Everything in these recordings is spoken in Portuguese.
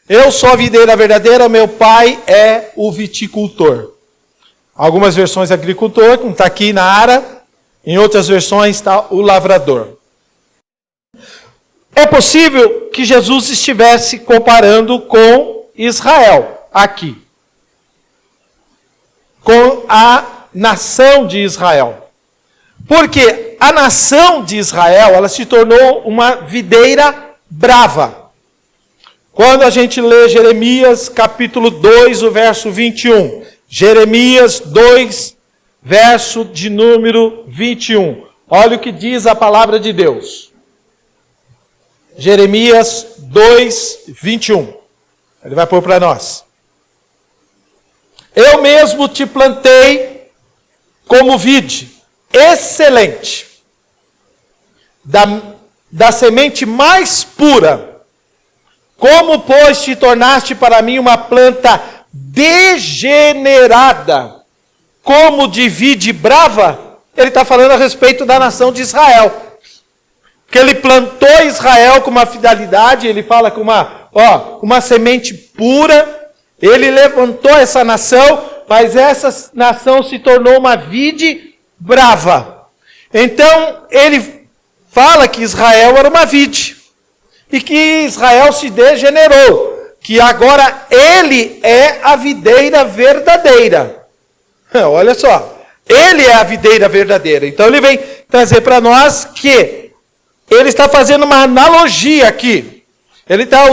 Eu sou a videira verdadeira, meu pai é o viticultor. Algumas versões agricultor, como está aqui na Ara. Em outras versões está o lavrador. É possível que Jesus estivesse comparando com Israel aqui. Com a nação de Israel. Porque a nação de Israel, ela se tornou uma videira brava. Quando a gente lê Jeremias capítulo 2, o verso 21. Jeremias 2, verso de número 21. Olha o que diz a palavra de Deus. Jeremias 2, 21. Ele vai pôr para nós. Eu mesmo te plantei como vide, excelente, da semente mais pura. Como, pois, te tornaste para mim uma planta degenerada, como de vide brava? Ele está falando a respeito da nação de Israel. Que ele plantou Israel com uma fidelidade, ele fala com uma semente pura. Ele levantou essa nação, mas essa nação se tornou uma vide brava. Então, ele fala que Israel era uma vide. E que Israel se degenerou. Que agora ele é a videira verdadeira. Olha só. Ele é a videira verdadeira. Então ele vem trazer para nós que ele está fazendo uma analogia aqui. Ele está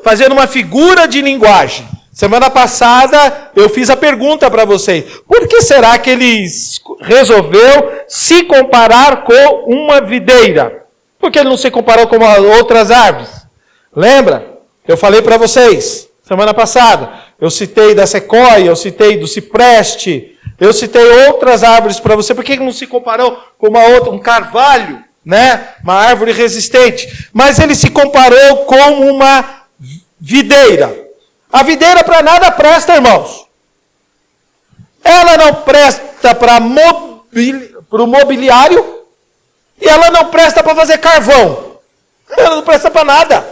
fazendo uma figura de linguagem. Semana passada eu fiz a pergunta para vocês. Por que será que ele resolveu se comparar com uma videira? Por que ele não se comparou com outras árvores? Lembra? Eu falei para vocês, semana passada. Eu citei da sequoia, eu citei do cipreste, eu citei outras árvores para você. Por que ele não se comparou com uma outra, um carvalho, né? Uma árvore resistente. Mas ele se comparou com uma videira. A videira para nada presta, irmãos. Ela não presta para o mobiliário. E ela não presta para fazer carvão. Ela não presta para nada.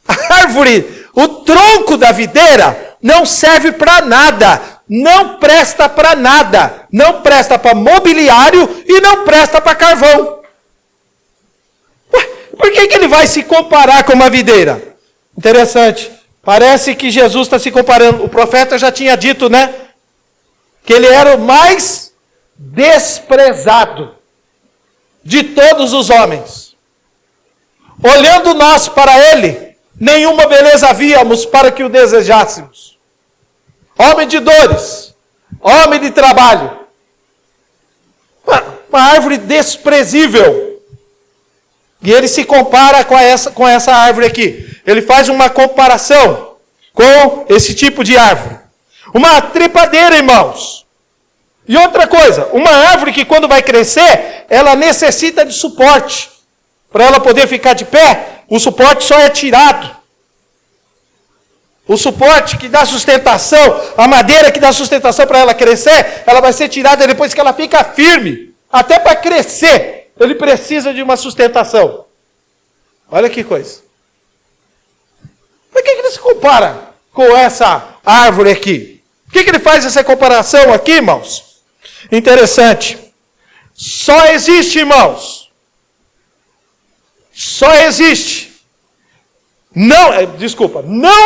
A árvore, o tronco da videira, não serve para nada. Não presta para nada. Não presta para mobiliário e não presta para carvão. Por que ele vai se comparar com uma videira? Interessante. Parece que Jesus está se comparando. O profeta já tinha dito, né? Que ele era o mais desprezado de todos os homens. Olhando nós para ele, nenhuma beleza havíamos para que o desejássemos. Homem de dores, homem de trabalho. Uma árvore desprezível. E ele se compara com essa árvore aqui. Ele faz uma comparação com esse tipo de árvore. Uma trepadeira, irmãos. E outra coisa, uma árvore que quando vai crescer, ela necessita de suporte. Para ela poder ficar de pé, o suporte só é tirado. O suporte que dá sustentação, a madeira que dá sustentação para ela crescer, ela vai ser tirada depois que ela fica firme. Até para crescer, ele precisa de uma sustentação. Olha que coisa. Por que ele se compara com essa árvore aqui? Por que ele faz essa comparação aqui, irmãos? Interessante. Só existe, irmãos. Não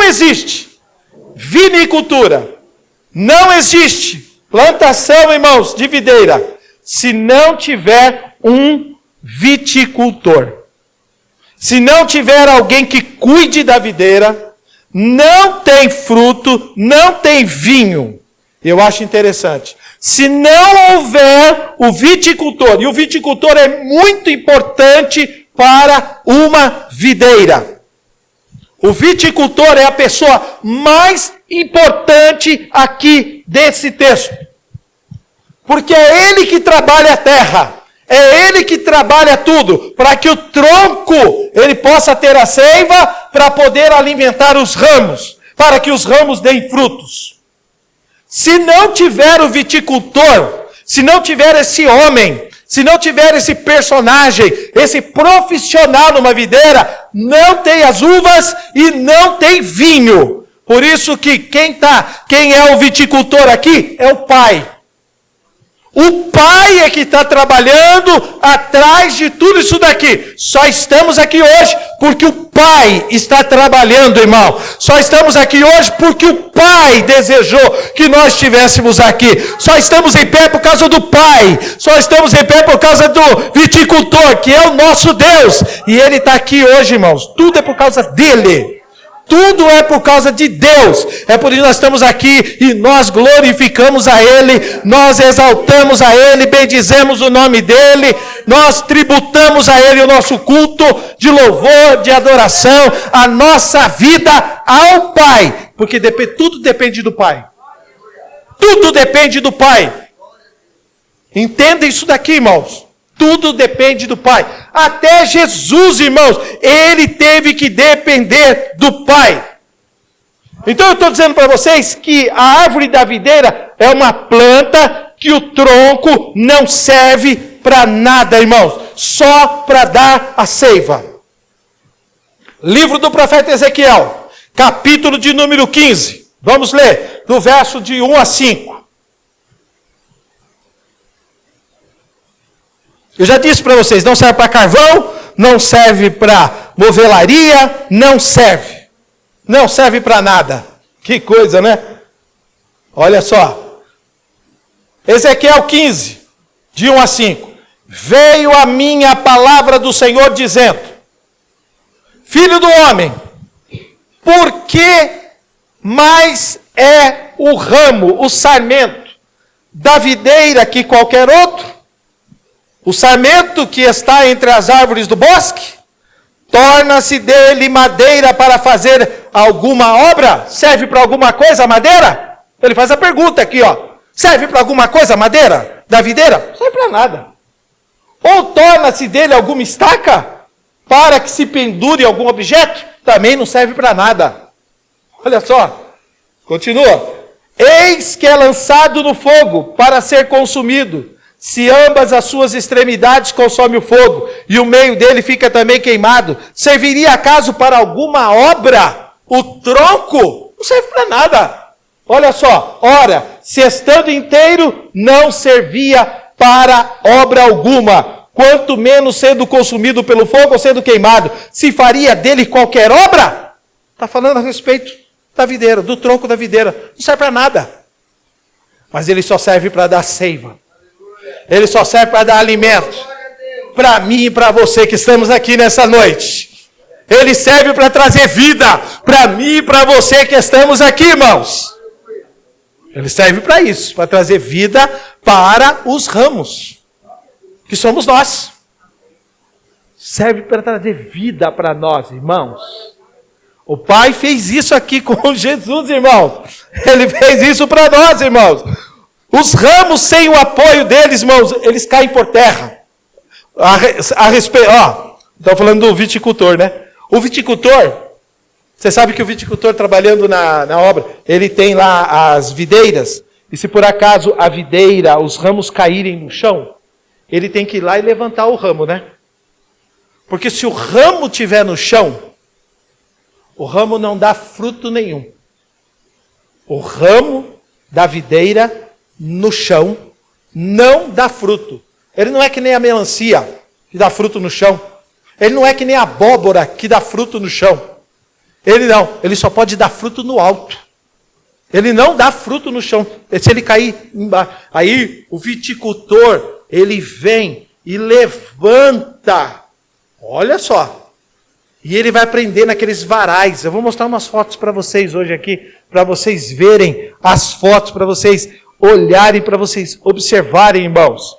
existe vinicultura. Não existe plantação, irmãos, de videira, se não tiver um viticultor. Se não tiver alguém que cuide da videira, não tem fruto, não tem vinho. Eu acho interessante. Se não houver o viticultor, e o viticultor é muito importante para uma videira. O viticultor é a pessoa mais importante aqui desse texto. Porque é ele que trabalha a terra. É ele que trabalha tudo, para que o tronco ele possa ter a seiva para poder alimentar os ramos, para que os ramos deem frutos. Se não tiver o viticultor, se não tiver esse homem, se não tiver esse personagem, esse profissional numa videira, não tem as uvas e não tem vinho. Por isso que quem é o viticultor aqui é o pai. O pai é que está trabalhando atrás de tudo isso daqui. Só estamos aqui hoje porque o pai está trabalhando, irmão. Só estamos aqui hoje porque o pai desejou que nós estivéssemos aqui. Só estamos em pé por causa do pai. Só estamos em pé por causa do viticultor, que é o nosso Deus. E ele está aqui hoje, irmãos. Tudo é por causa dele. Tudo é por causa de Deus. É por isso que nós estamos aqui e nós glorificamos a Ele, nós exaltamos a Ele, bendizemos o nome dEle, nós tributamos a Ele o nosso culto de louvor, de adoração, a nossa vida ao Pai. Porque tudo depende do Pai. Tudo depende do Pai. Entenda isso daqui, irmãos. Tudo depende do Pai. Até Jesus, irmãos, ele teve que depender do Pai. Então eu estou dizendo para vocês que a árvore da videira é uma planta que o tronco não serve para nada, irmãos. Só para dar a seiva. Livro do profeta Ezequiel, capítulo de número 15. Vamos ler, do verso de 1 a 5. Eu já disse para vocês, não serve para carvão, não serve para movelaria, não serve. Não serve para nada. Que coisa, né? Olha só. Ezequiel 15, de 1 a 5. Veio a mim a palavra do Senhor dizendo: Filho do homem, por que mais é o ramo, o sarmento, da videira que qualquer outro? O sarmento que está entre as árvores do bosque, torna-se dele madeira para fazer alguma obra? Serve para alguma coisa a madeira? Ele faz a pergunta aqui, ó. Serve para alguma coisa a madeira da videira? Não serve para nada. Ou torna-se dele alguma estaca para que se pendure algum objeto? Também não serve para nada. Olha só. Continua. Eis que é lançado no fogo para ser consumido. Se ambas as suas extremidades consome o fogo, e o meio dele fica também queimado, serviria acaso para alguma obra? O tronco não serve para nada. Olha só, ora, se estando inteiro, não servia para obra alguma, quanto menos sendo consumido pelo fogo ou sendo queimado. Se faria dele qualquer obra? Está falando a respeito da videira, do tronco da videira. Não serve para nada. Mas ele só serve para dar seiva. Ele só serve para dar alimento. Para mim e para você que estamos aqui nessa noite. Ele serve para trazer vida. Para mim e para você que estamos aqui, irmãos. Ele serve para isso. Para trazer vida para os ramos. Que somos nós. Serve para trazer vida para nós, irmãos. O Pai fez isso aqui com Jesus, irmãos. Ele fez isso para nós, irmãos. Os ramos, sem o apoio deles, irmãos, eles caem por terra. Estou falando do viticultor, né? O viticultor, você sabe que o viticultor trabalhando na obra, ele tem lá as videiras, e se por acaso a videira, os ramos caírem no chão, ele tem que ir lá e levantar o ramo, né? Porque se o ramo estiver no chão, o ramo não dá fruto nenhum. O ramo da videira no chão não dá fruto. Ele não é que nem a melancia que dá fruto no chão. Ele não é que nem a abóbora que dá fruto no chão. Ele não, ele só pode dar fruto no alto. Ele não dá fruto no chão. Se ele cair embaixo, aí o viticultor, ele vem e levanta. Olha só. E ele vai prender naqueles varais. Eu vou mostrar umas fotos para vocês hoje aqui, para vocês verem as fotos, para vocês olharem, para vocês observarem, irmãos.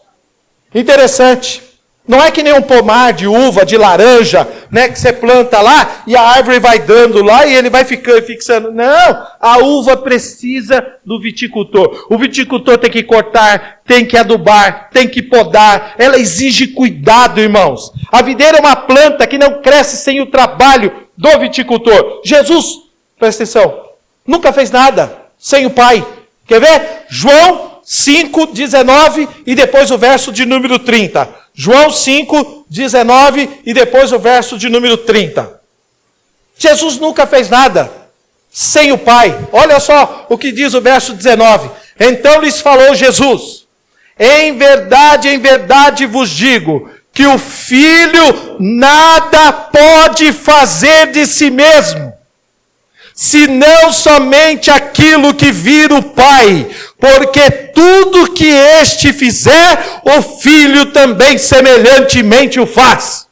Interessante. Não é que nem um pomar de uva, de laranja, né, que você planta lá e a árvore vai dando lá e ele vai ficando, fixando. Não, a uva precisa do viticultor. O viticultor tem que cortar, tem que adubar, tem que podar. Ela exige cuidado, irmãos. A videira é uma planta que não cresce sem o trabalho do viticultor. Jesus, presta atenção, nunca fez nada sem o Pai. Quer ver? João 5, 19 e depois o verso de número 30. João 5, 19 e depois o verso de número 30. Jesus nunca fez nada sem o Pai. Olha só o que diz o verso 19. Então lhes falou Jesus: em verdade vos digo, que o Filho nada pode fazer de si mesmo, senão somente aquilo que vir o Pai, porque tudo que este fizer, o Filho também semelhantemente o faz.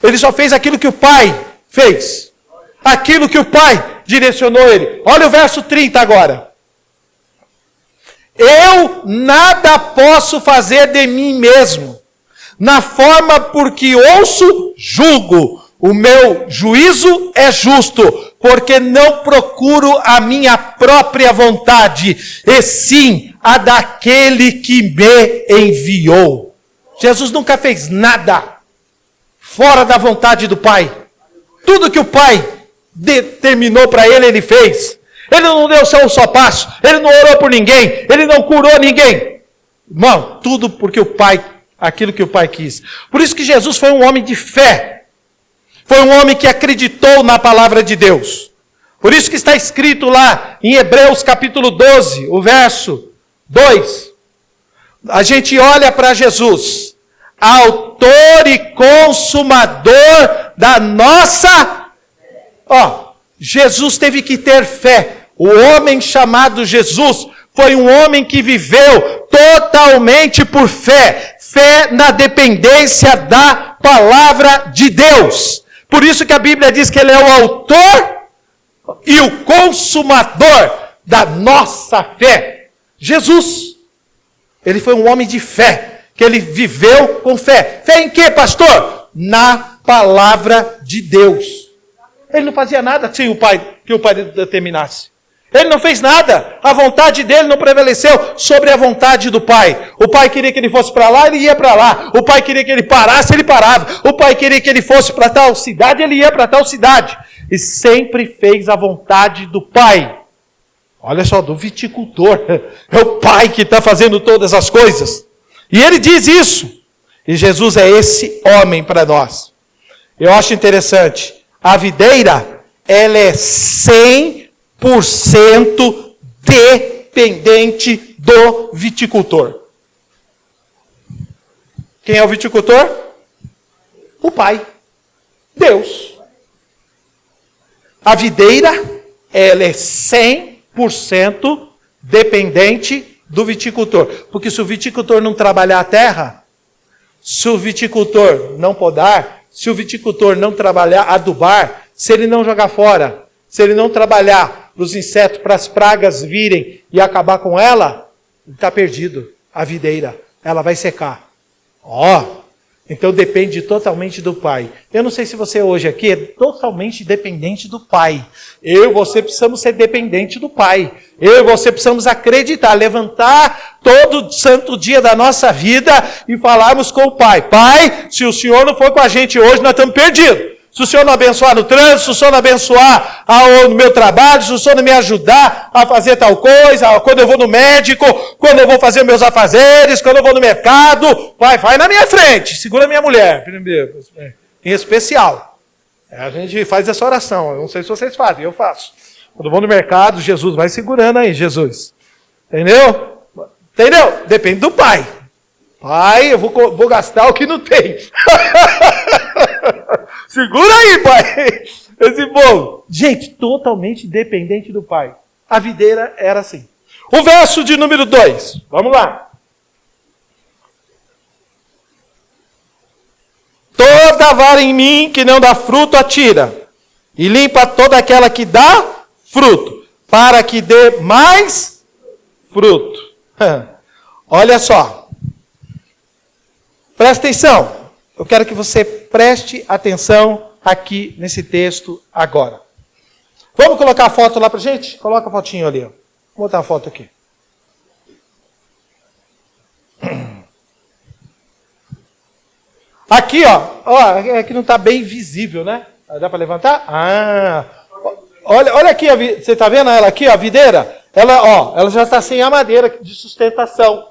Ele só fez aquilo que o Pai fez, aquilo que o Pai direcionou ele. Olha o verso 30 agora. Eu nada posso fazer de mim mesmo, na forma por que ouço, julgo. O meu juízo é justo, porque não procuro a minha própria vontade, e sim a daquele que me enviou. Jesus nunca fez nada fora da vontade do Pai. Tudo que o Pai determinou para ele, ele fez. Ele não deu só passo, ele não orou por ninguém, ele não curou ninguém. Irmão, tudo porque o Pai, aquilo que o Pai quis. Por isso que Jesus foi um homem de fé. Foi um homem que acreditou na palavra de Deus. Por isso que está escrito lá em Hebreus capítulo 12, o verso 2. A gente olha para Jesus, autor e consumador da nossa... Jesus teve que ter fé. O homem chamado Jesus foi um homem que viveu totalmente por fé. Fé na dependência da palavra de Deus. Por isso que a Bíblia diz que ele é o autor e o consumador da nossa fé. Jesus, ele foi um homem de fé, que ele viveu com fé. Fé em quê, pastor? Na palavra de Deus. Ele não fazia nada sem que o Pai determinasse. Ele não fez nada. A vontade dele não prevaleceu sobre a vontade do Pai. O Pai queria que ele fosse para lá, ele ia para lá. O Pai queria que ele parasse, ele parava. O Pai queria que ele fosse para tal cidade, ele ia para tal cidade. E sempre fez a vontade do Pai. Olha só, do viticultor. É o Pai que está fazendo todas as coisas. E ele diz isso. E Jesus é esse homem para nós. Eu acho interessante. A videira, ela é 100% dependente do viticultor. Quem é o viticultor? O Pai. Deus. A videira, ela é 100% dependente do viticultor. Porque se o viticultor não trabalhar a terra, se o viticultor não podar, se o viticultor não trabalhar, adubar, se ele não jogar fora, se ele não trabalhar para os insetos, para as pragas virem e acabar com ela, está perdido. A videira, ela vai secar. Então depende totalmente do Pai. Eu não sei se você hoje aqui é totalmente dependente do Pai. Eu e você precisamos ser dependente do Pai. Eu e você precisamos acreditar, levantar todo santo dia da nossa vida e falarmos com o Pai. Pai, se o Senhor não for com a gente hoje, nós estamos perdidos. Se o Senhor não abençoar no trânsito, se o Senhor não abençoar no meu trabalho, se o Senhor não me ajudar a fazer tal coisa, quando eu vou no médico, quando eu vou fazer meus afazeres, quando eu vou no mercado, vai na minha frente, segura a minha mulher, em especial. A gente faz essa oração, eu não sei se vocês fazem, eu faço. Quando eu vou no mercado, Jesus, vai segurando aí, Jesus. Entendeu? Depende do Pai. Pai, eu vou gastar o que não tem. Segura aí, Pai. Esse povo. Gente, totalmente dependente do Pai. A videira era assim. O verso de número 2. Vamos lá. Toda vara em mim que não dá fruto, atira. E limpa toda aquela que dá fruto, para que dê mais fruto. Olha só. Presta atenção. Eu quero que você preste atenção aqui nesse texto agora. Vamos colocar a foto lá pra gente? Coloca a fotinho ali. Ó. Vou botar a foto aqui. Aqui, ó, é que não está bem visível, né? Dá para levantar? Olha aqui, você está vendo ela aqui, a videira? ela já está sem a madeira de sustentação.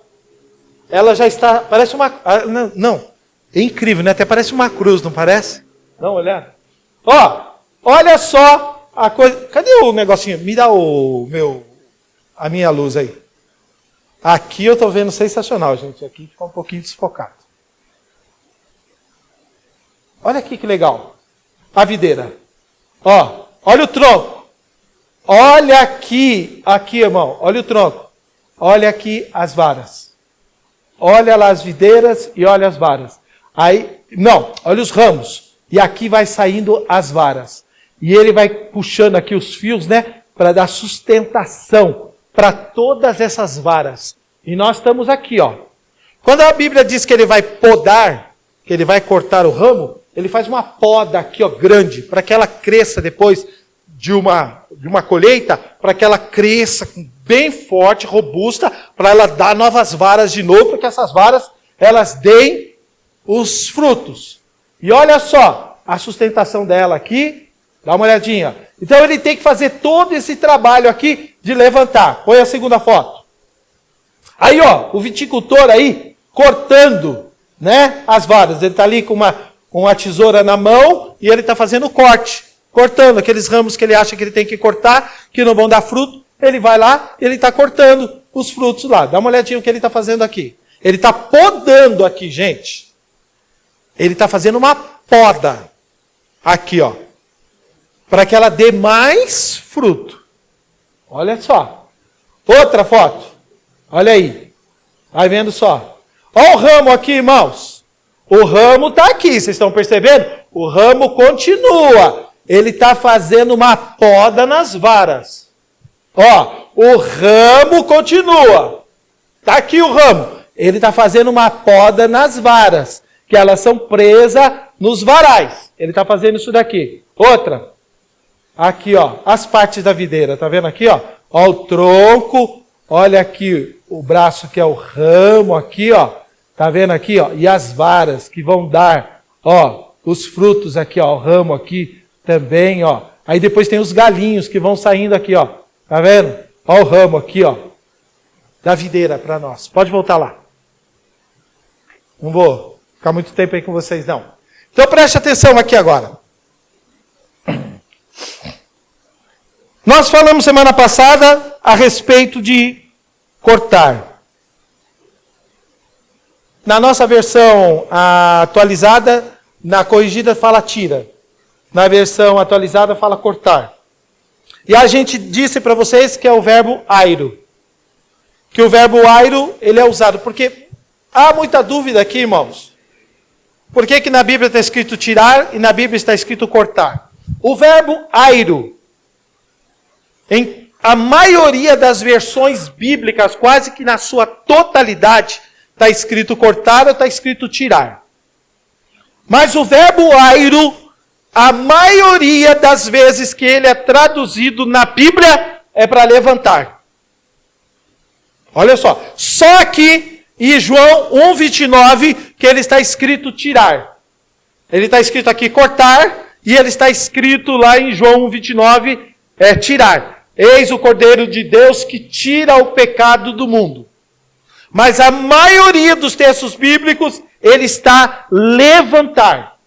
Ela já está, parece uma, não, é incrível, né? Até parece uma cruz, não parece? Dá uma olhada. Olha só a coisa, cadê o negocinho? Me dá a minha luz aí. Aqui eu estou vendo sensacional, gente. Aqui fica um pouquinho desfocado. Olha aqui que legal. A videira. Olha o tronco. Olha aqui, irmão. Olha o tronco. Olha aqui as varas. Olha lá as videiras e olha as varas. Olha os ramos. E aqui vai saindo as varas. E ele vai puxando aqui os fios, né? Para dar sustentação para todas essas varas. E nós estamos aqui, Quando a Bíblia diz que ele vai podar, que ele vai cortar o ramo, ele faz uma poda aqui, grande, para que ela cresça depois de uma colheita, para que ela cresça bem forte, robusta, para ela dar novas varas de novo, para que essas varas, elas deem os frutos. E olha só, a sustentação dela aqui, dá uma olhadinha. Então ele tem que fazer todo esse trabalho aqui de levantar. Põe a segunda foto. Aí, o viticultor aí, cortando, né, as varas. Ele está ali com uma tesoura na mão e ele está fazendo o corte. Cortando aqueles ramos que ele acha que ele tem que cortar, que não vão dar fruto. Ele vai lá, ele está cortando os frutos lá. Dá uma olhadinha no que ele está fazendo aqui. Ele está podando aqui, gente. Ele está fazendo uma poda. Aqui, para que ela dê mais fruto. Olha só. Outra foto. Olha aí. Vai vendo só. Olha o ramo aqui, irmãos. O ramo está aqui, vocês estão percebendo? O ramo continua. Ele está fazendo uma poda nas varas. O ramo continua. Está aqui o ramo. Ele está fazendo uma poda nas varas, que elas são presas nos varais. Ele está fazendo isso daqui. Outra. Aqui, as partes da videira. Está vendo aqui, Ó o tronco. Olha aqui o braço que é o ramo aqui, Tá vendo aqui, E as varas que vão dar, os frutos aqui, o ramo aqui também, Aí depois tem os galinhos que vão saindo aqui, Tá vendo? Ó o ramo aqui, da videira para nós. Pode voltar lá. Não vou ficar muito tempo aí com vocês, não. Então preste atenção aqui agora. Nós falamos semana passada a respeito de cortar. Na nossa versão atualizada, na corrigida fala tira. Na versão atualizada fala cortar. E a gente disse para vocês que é o verbo airo. Que o verbo airo, ele é usado. Porque há muita dúvida aqui, irmãos. Por que na Bíblia está escrito tirar e na Bíblia está escrito cortar? O verbo airo, em a maioria das versões bíblicas, quase que na sua totalidade, está escrito cortar ou está escrito tirar. Mas o verbo airo, a maioria das vezes que ele é traduzido na Bíblia, é para levantar. Olha só aqui em João 1,29, que ele está escrito tirar. Ele está escrito aqui cortar, e ele está escrito lá em João 1,29, tirar. Eis o Cordeiro de Deus que tira o pecado do mundo. Mas a maioria dos textos bíblicos, ele está levantar.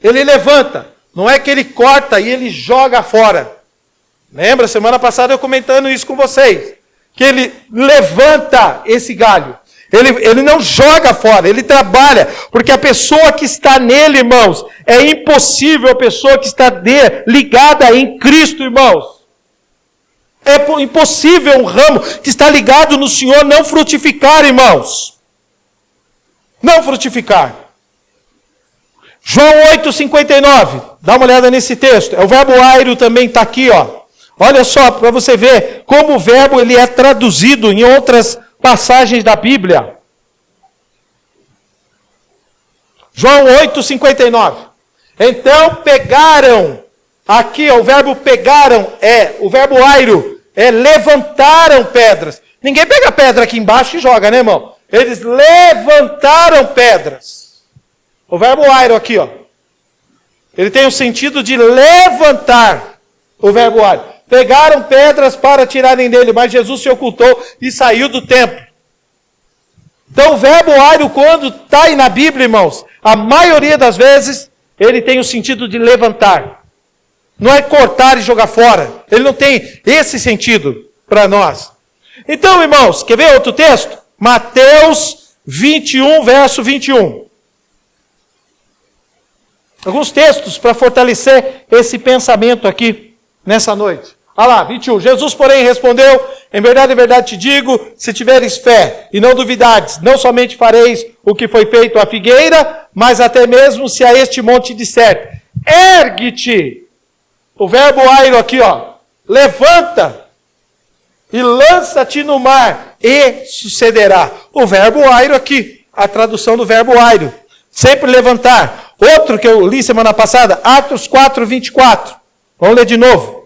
Ele levanta. Não é que ele corta e ele joga fora. Lembra? Semana passada eu comentando isso com vocês. Que ele levanta esse galho. Ele não joga fora, ele trabalha. Porque a pessoa que está nele, irmãos, é impossível a pessoa que está ligada em Cristo, irmãos. É impossível um ramo que está ligado no Senhor não frutificar, irmãos. Não frutificar. João 8,59. Dá uma olhada nesse texto. O verbo airo também está aqui, Olha só, para você ver como o verbo ele é traduzido em outras passagens da Bíblia. João 8,59. Então pegaram, aqui o verbo pegaram o verbo airo, levantaram pedras. Ninguém pega pedra aqui embaixo e joga, né, irmão? Eles levantaram pedras. O verbo airo aqui, ele tem o sentido de levantar, o verbo airo. Pegaram pedras para tirarem dele, mas Jesus se ocultou e saiu do templo. Então o verbo airo, quando está aí na Bíblia, irmãos, a maioria das vezes, ele tem o sentido de levantar. Não é cortar e jogar fora. Ele não tem esse sentido para nós. Então, irmãos, quer ver outro texto? Mateus 21, verso 21. Alguns textos para fortalecer esse pensamento aqui, nessa noite. Olha lá, 21. Jesus, porém, respondeu, em verdade te digo, se tiveres fé e não duvidares, não somente fareis o que foi feito à figueira, mas até mesmo se a este monte disser, ergue-te. O verbo airo aqui, ó, levanta e lança-te no mar, e sucederá. O verbo airo aqui, a tradução do verbo airo, sempre levantar. Outro que eu li semana passada, Atos 4, 24. Vamos ler de novo.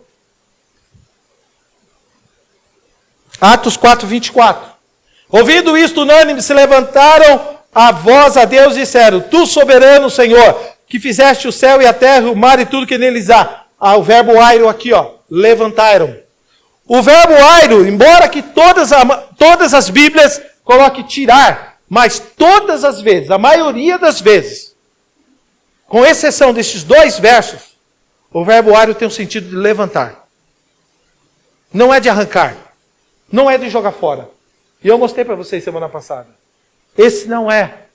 Atos 4, 24. Ouvindo isto, unânime, se levantaram a voz a Deus e disseram, Tu, soberano Senhor, que fizeste o céu e a terra, o mar e tudo que neles há. O verbo airo aqui, ó, levantaram. O verbo airo, embora que todas as Bíblias coloquem tirar, mas todas as vezes, a maioria das vezes, com exceção desses dois versos, o verbo airo tem o sentido de levantar. Não é de arrancar. Não é de jogar fora. E eu mostrei para vocês semana passada. Esse não é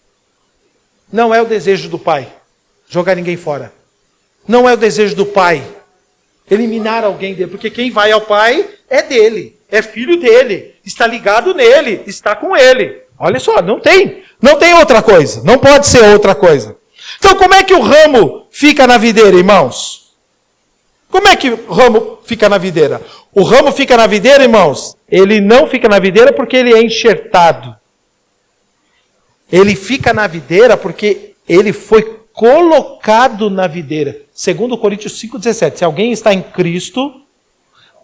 o desejo do Pai, jogar ninguém fora. Não é o desejo do Pai, eliminar alguém dele. Porque quem vai ao Pai é dele, é filho dele, está ligado nele, está com ele. Olha só, não tem outra coisa, não pode ser outra coisa. Então como é que o ramo fica na videira, irmãos? Como é que o ramo fica na videira? O ramo fica na videira, irmãos, ele não fica na videira porque ele é enxertado. Ele fica na videira porque ele foi colocado na videira. Segundo Coríntios 5,17, se alguém está em Cristo,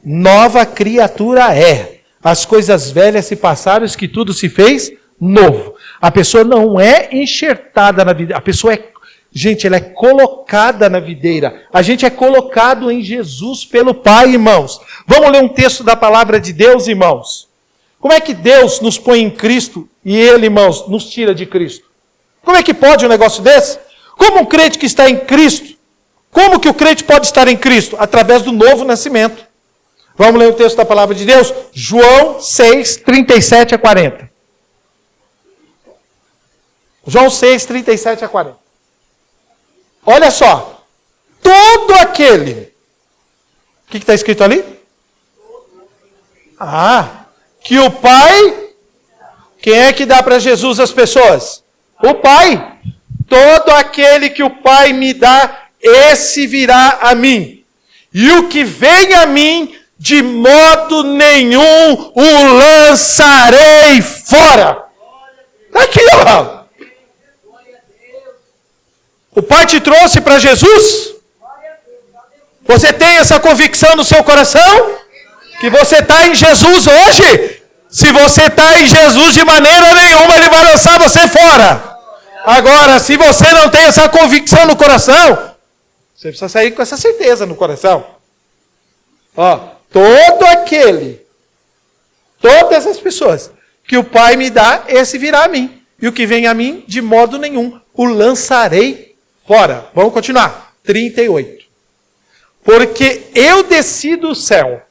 nova criatura é. As coisas velhas se passaram, que tudo se fez novo. A pessoa não é enxertada na videira, a pessoa é, gente, ela é colocada na videira. A gente é colocado em Jesus pelo Pai, irmãos. Vamos ler um texto da palavra de Deus, irmãos. Como é que Deus nos põe em Cristo e Ele, irmãos, nos tira de Cristo? Como é que pode um negócio desse? Como um crente que está em Cristo, como que o crente pode estar em Cristo? Através do novo nascimento. Vamos ler o texto da palavra de Deus? João 6, 37 a 40. João 6, 37 a 40. Olha só. Todo aquele... O que está escrito ali? Que o Pai... Quem é que dá para Jesus as pessoas? O Pai. Todo aquele que o Pai me dá, esse virá a mim. E o que vem a mim, de modo nenhum o lançarei fora. Está aqui, ó. O Pai te trouxe para Jesus? Você tem essa convicção no seu coração? Que você está em Jesus hoje? Se você está em Jesus, de maneira nenhuma Ele vai lançar você fora. Agora, se você não tem essa convicção no coração, você precisa sair com essa certeza no coração. Todas as pessoas que o Pai me dá, esse virá a mim. E o que vem a mim, de modo nenhum, o lançarei fora. Vamos continuar. 38. Porque eu desci do céu,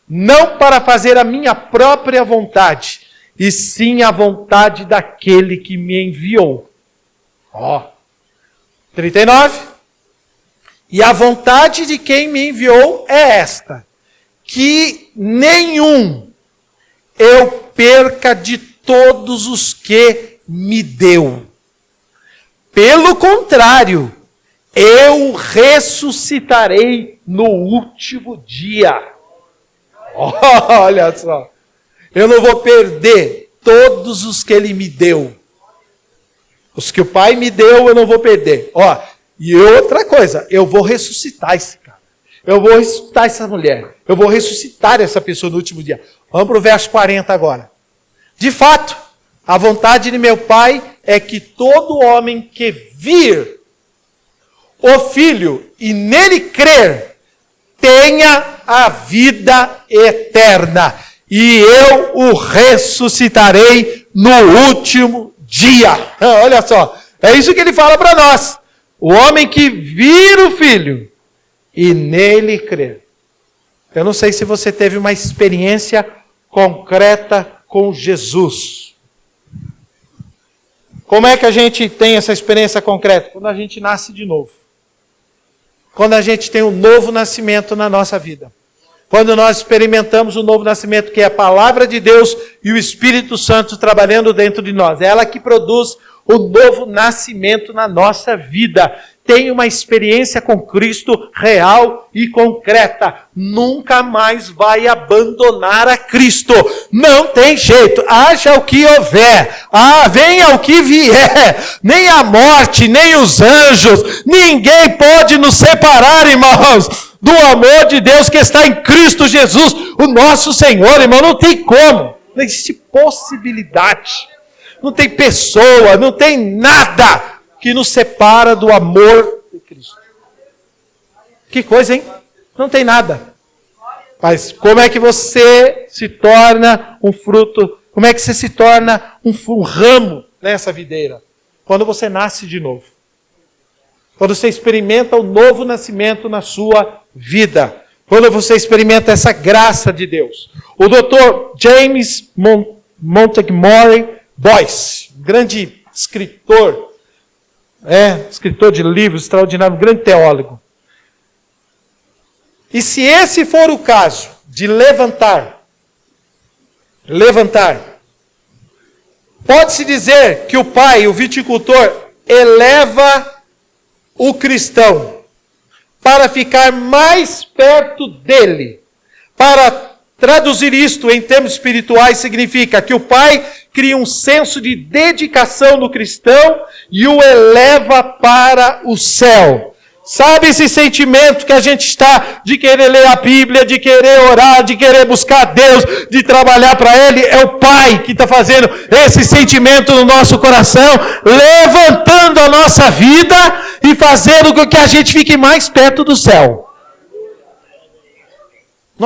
não para fazer a minha própria vontade, e sim a vontade daquele que me enviou. 39. E a vontade de quem me enviou é esta, que nenhum eu perca de todos os que me deu. Pelo contrário, eu ressuscitarei no último dia. Olha só, eu não vou perder todos os que Ele me deu. Os que o Pai me deu, eu não vou perder. E outra coisa, eu vou ressuscitar esse cara. Eu vou ressuscitar essa mulher. Eu vou ressuscitar essa pessoa no último dia. Vamos para o verso 40 agora. De fato, a vontade de meu Pai é que todo homem que vir o Filho e nele crer tenha a vida eterna, e eu o ressuscitarei no último dia. Olha só, é isso que ele fala para nós. O homem que vira o Filho e nele crer. Eu não sei se você teve uma experiência concreta com Jesus. Como é que a gente tem essa experiência concreta? Quando a gente nasce de novo. Quando a gente tem um novo nascimento na nossa vida. Quando nós experimentamos o novo nascimento, que é a palavra de Deus e o Espírito Santo trabalhando dentro de nós. É ela que produz o novo nascimento na nossa vida. Tem uma experiência com Cristo real e concreta. Nunca mais vai abandonar a Cristo. Não tem jeito. Haja o que houver. Venha o que vier. Nem a morte, nem os anjos. Ninguém pode nos separar, irmãos, do amor de Deus que está em Cristo Jesus, o nosso Senhor, irmão. Não tem como. Não existe possibilidade. Não tem pessoa, não tem nada que nos separa do amor de Cristo. Que coisa, hein? Não tem nada. Mas como é que você se torna um fruto? Como é que você se torna um ramo nessa videira? Quando você nasce de novo. Quando você experimenta o novo nascimento na sua vida. Quando você experimenta essa graça de Deus. O Dr. James Montgomery Boyce, grande escritor, escritor de livros, extraordinário, grande teólogo. E se esse for o caso de levantar, pode-se dizer que o pai, o viticultor, eleva o cristão para ficar mais perto dele. Para traduzir isto em termos espirituais, significa que o pai cria um senso de dedicação no cristão e o eleva para o céu. Sabe esse sentimento que a gente está de querer ler a Bíblia, de querer orar, de querer buscar Deus, de trabalhar para Ele? É o Pai que está fazendo esse sentimento no nosso coração, levantando a nossa vida e fazendo com que a gente fique mais perto do céu.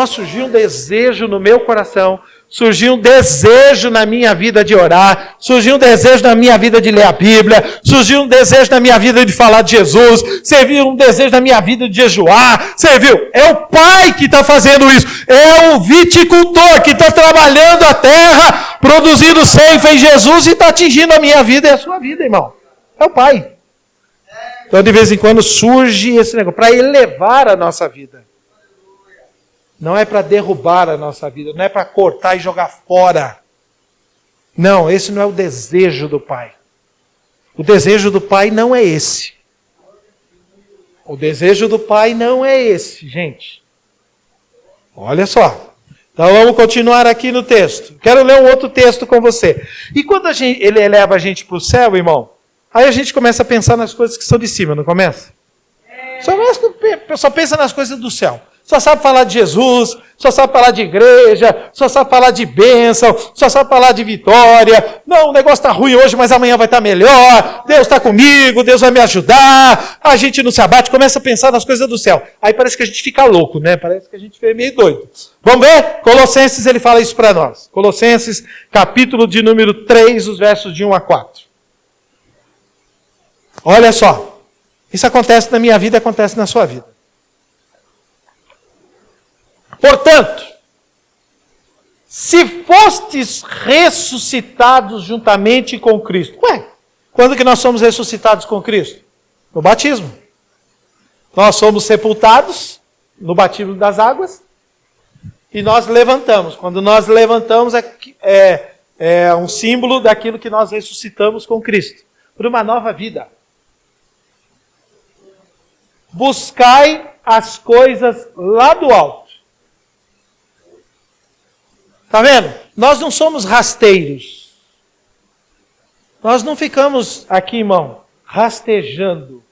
Surgiu um desejo no meu coração, surgiu um desejo na minha vida de orar, surgiu um desejo na minha vida de ler a Bíblia, surgiu um desejo na minha vida de falar de Jesus, serviu um desejo na minha vida de jejuar, serviu. É o Pai que está fazendo isso, é o viticultor que está trabalhando a terra, produzindo ceifa em Jesus e está atingindo a minha vida e a sua vida, irmão. É o Pai. Então, de vez em quando surge esse negócio, para elevar a nossa vida. Não é para derrubar a nossa vida, não é para cortar e jogar fora. Não, esse não é o desejo do Pai. O desejo do Pai não é esse. O desejo do Pai não é esse, gente. Olha só. Então vamos continuar aqui no texto. Quero ler um outro texto com você. E quando ele eleva a gente para o céu, irmão, aí a gente começa a pensar nas coisas que são de cima, não começa? Só pensa nas coisas do céu. Só sabe falar de Jesus, só sabe falar de igreja, só sabe falar de bênção, só sabe falar de vitória. Não, o negócio está ruim hoje, mas amanhã vai estar melhor. Deus está comigo, Deus vai me ajudar. A gente não se abate, começa a pensar nas coisas do céu. Aí parece que a gente fica louco, né? Parece que a gente fica meio doido. Vamos ver? Colossenses, ele fala isso para nós. Colossenses, capítulo de número 3, os versos de 1 a 4. Olha só. Isso acontece na minha vida, acontece na sua vida. Portanto, se fostes ressuscitados juntamente com Cristo. Quando que nós somos ressuscitados com Cristo? No batismo. Nós somos sepultados no batismo das águas e nós levantamos. Quando nós levantamos é um símbolo daquilo que nós ressuscitamos com Cristo. Por uma nova vida. Buscai as coisas lá do alto. Está vendo? Nós não somos rasteiros. Nós não ficamos aqui, irmão, rastejando.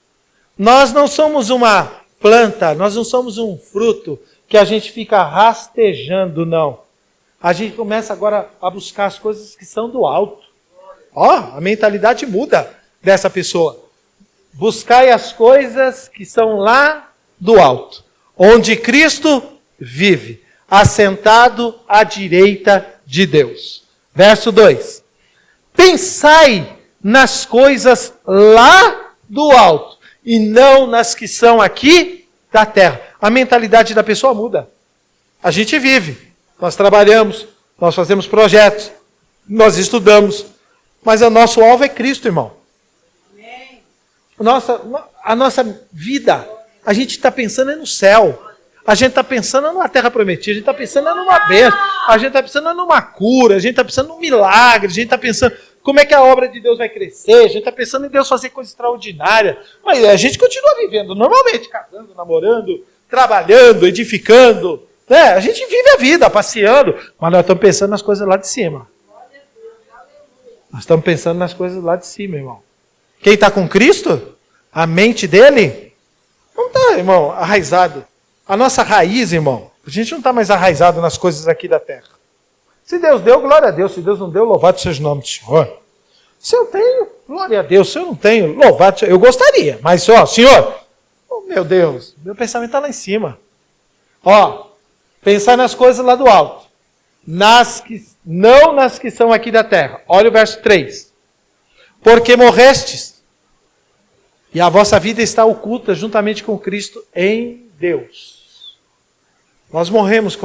Nós não somos uma planta, nós não somos um fruto que a gente fica rastejando, não. A gente começa agora a buscar as coisas que são do alto. A mentalidade muda dessa pessoa. Buscai as coisas que são lá do alto, onde Cristo vive, assentado à direita de Deus. Verso 2. Pensai nas coisas lá do alto, e não nas que são aqui da terra. A mentalidade da pessoa muda. A gente vive, nós trabalhamos, nós fazemos projetos, nós estudamos, mas o nosso alvo é Cristo, irmão. A nossa vida, a gente está pensando no céu, a gente está pensando numa terra prometida, a gente está pensando numa bênção, a gente está pensando numa cura, a gente está pensando num milagre, a gente está pensando como é que a obra de Deus vai crescer, a gente está pensando em Deus fazer coisa extraordinária, mas a gente continua vivendo normalmente, casando, namorando, trabalhando, edificando, né? A gente vive a vida, passeando, mas nós estamos pensando nas coisas lá de cima. Nós estamos pensando nas coisas lá de cima, irmão. Quem está com Cristo, a mente dele, não está, irmão, arraizado. A nossa raiz, irmão, a gente não está mais arraizado nas coisas aqui da terra. Se Deus deu, glória a Deus. Se Deus não deu, louvado seja o nome do Senhor. Se eu tenho, glória a Deus. Se eu não tenho, louvado seja. Eu gostaria, mas Senhor, oh, meu Deus, meu pensamento está lá em cima. Pensar nas coisas lá do alto. Não nas que são aqui da terra. Olha o verso 3. Porque morrestes, e a vossa vida está oculta juntamente com Cristo em Deus. Nós morremos